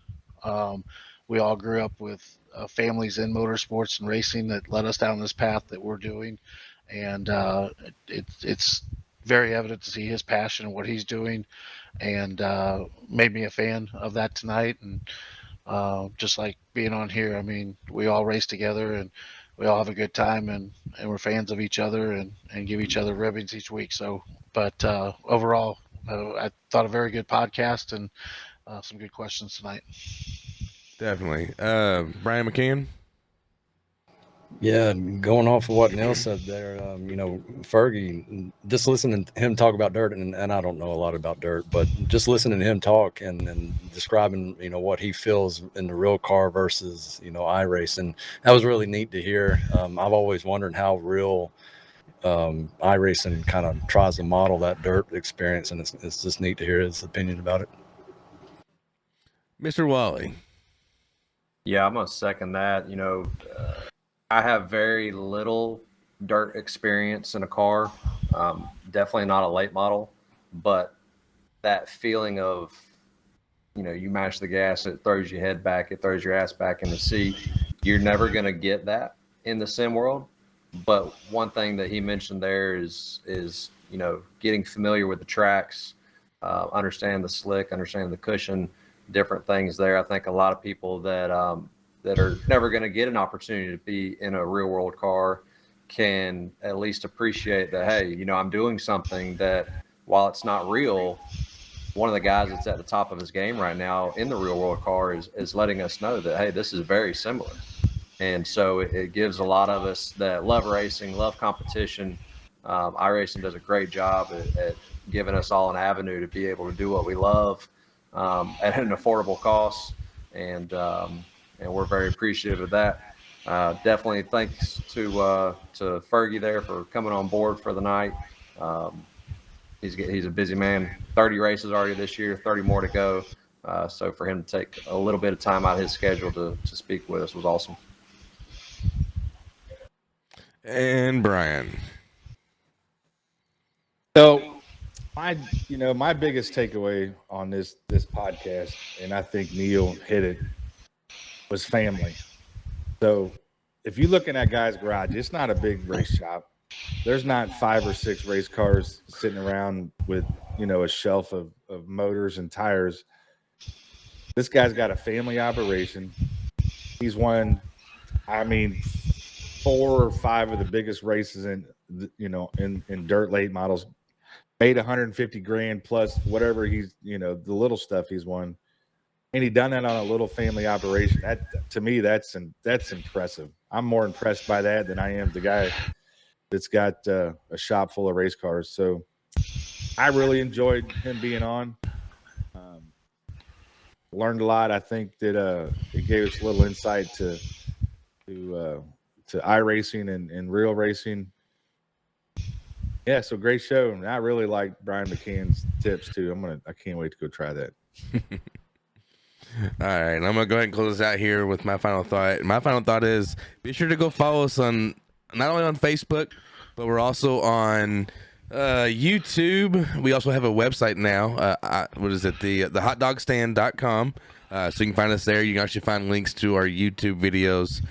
We all grew up with families in motorsports and racing that led us down this path that we're doing, and it's very evident to see his passion and what he's doing, and made me a fan of that tonight. And just like being on here. I mean, we all race together and we all have a good time, and we're fans of each other and give each other ribbons each week. So, but overall, I thought a very good podcast and some good questions tonight. Definitely. Brian McCann. Yeah, going off of what Neil said there, Fergie, just listening to him talk about dirt, and I don't know a lot about dirt, but just listening to him talk and describing, what he feels in the real car versus, iRacing, that was really neat to hear. I've always wondered how real iRacing kind of tries to model that dirt experience, and it's just neat to hear his opinion about it. Mr. Wally. Yeah, I'm going to second that. I have very little dirt experience in a car. Definitely not a late model, but that feeling of, you mash the gas, it throws your head back, it throws your ass back in the seat. You're never going to get that in the sim world. But one thing that he mentioned there is getting familiar with the tracks, understand the slick, understand the cushion, different things there. I think a lot of people that are never going to get an opportunity to be in a real world car can at least appreciate that, hey, I'm doing something that, while it's not real, one of the guys that's at the top of his game right now in the real world car is letting us know that, hey, this is very similar. And so it gives a lot of us that love racing, love competition. iRacing does a great job at giving us all an avenue to be able to do what we love at an affordable cost. And we're very appreciative of that. Definitely thanks to Fergie there for coming on board for the night. He's a busy man. 30 races already this year, 30 more to go. So for him to take a little bit of time out of his schedule to speak with us was awesome. And Brian. So my biggest takeaway on this podcast, and I think Neil hit it, was family. So if you look in that guy's garage, it's not a big race shop. There's not 5 or 6 race cars sitting around with, a shelf of motors and tires. This guy's got a family operation. He's won, 4 or 5 of the biggest races in dirt late models, made 150 grand plus whatever he's, the little stuff he's won. And he done that on a little family operation. That, to me, that's impressive. I'm more impressed by that than I am the guy that's got a shop full of race cars. So I really enjoyed him being on. Learned a lot. I think that it gave us a little insight to iRacing and real racing. Yeah, so great show. And I really like Brian McCann's tips too. I can't wait to go try that. All right, I'm gonna go ahead and close this out here with my final thought. My final thought is: be sure to go follow us on not only on Facebook, but we're also on YouTube. We also have a website now. What is it? The hotdogstand.com. So you can find us there. You can actually find links to our YouTube videos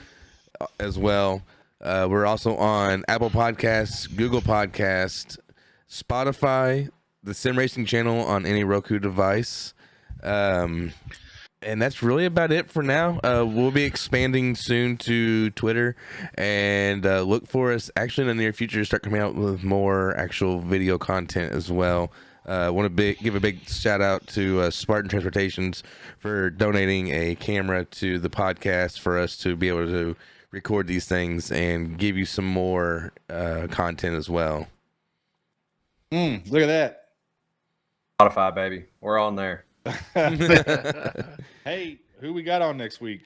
as well. We're also on Apple Podcasts, Google Podcasts, Spotify, the Sim Racing channel on any Roku device. And that's really about it for now. We'll be expanding soon to Twitter, and look for us actually in the near future to start coming out with more actual video content as well. I want to give a big shout out to Spartan Transportations for donating a camera to the podcast for us to be able to record these things and give you some more content as well. Look at that. Spotify, baby. We're on there. Hey, who we got on next week?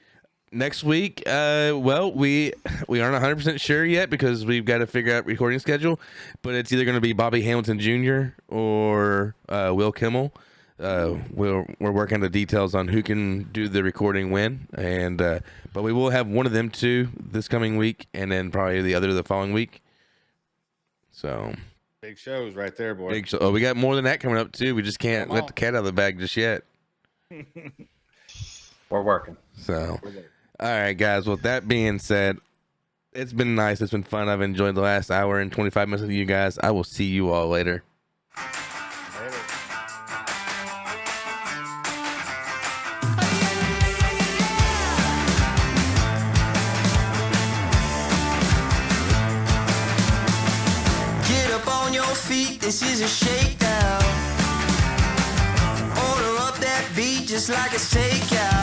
Next week, well, we aren't 100% sure yet because we've got to figure out recording schedule, but it's either going to be Bobby Hamilton Jr. or Will Kimmel. We're working on the details on who can do the recording when, and but we will have one of them two this coming week, and then probably the other the following week. So big shows right there, boy. big show. Oh, we got more than that coming up too. We just can't let the cat out of the bag just yet. We're working. So, all right, guys. With that being said, it's been nice. It's been fun. I've enjoyed the last hour and 25 minutes with you guys. I will see you all later. feet, this is a shakedown. Order up that beat just like it's takeout.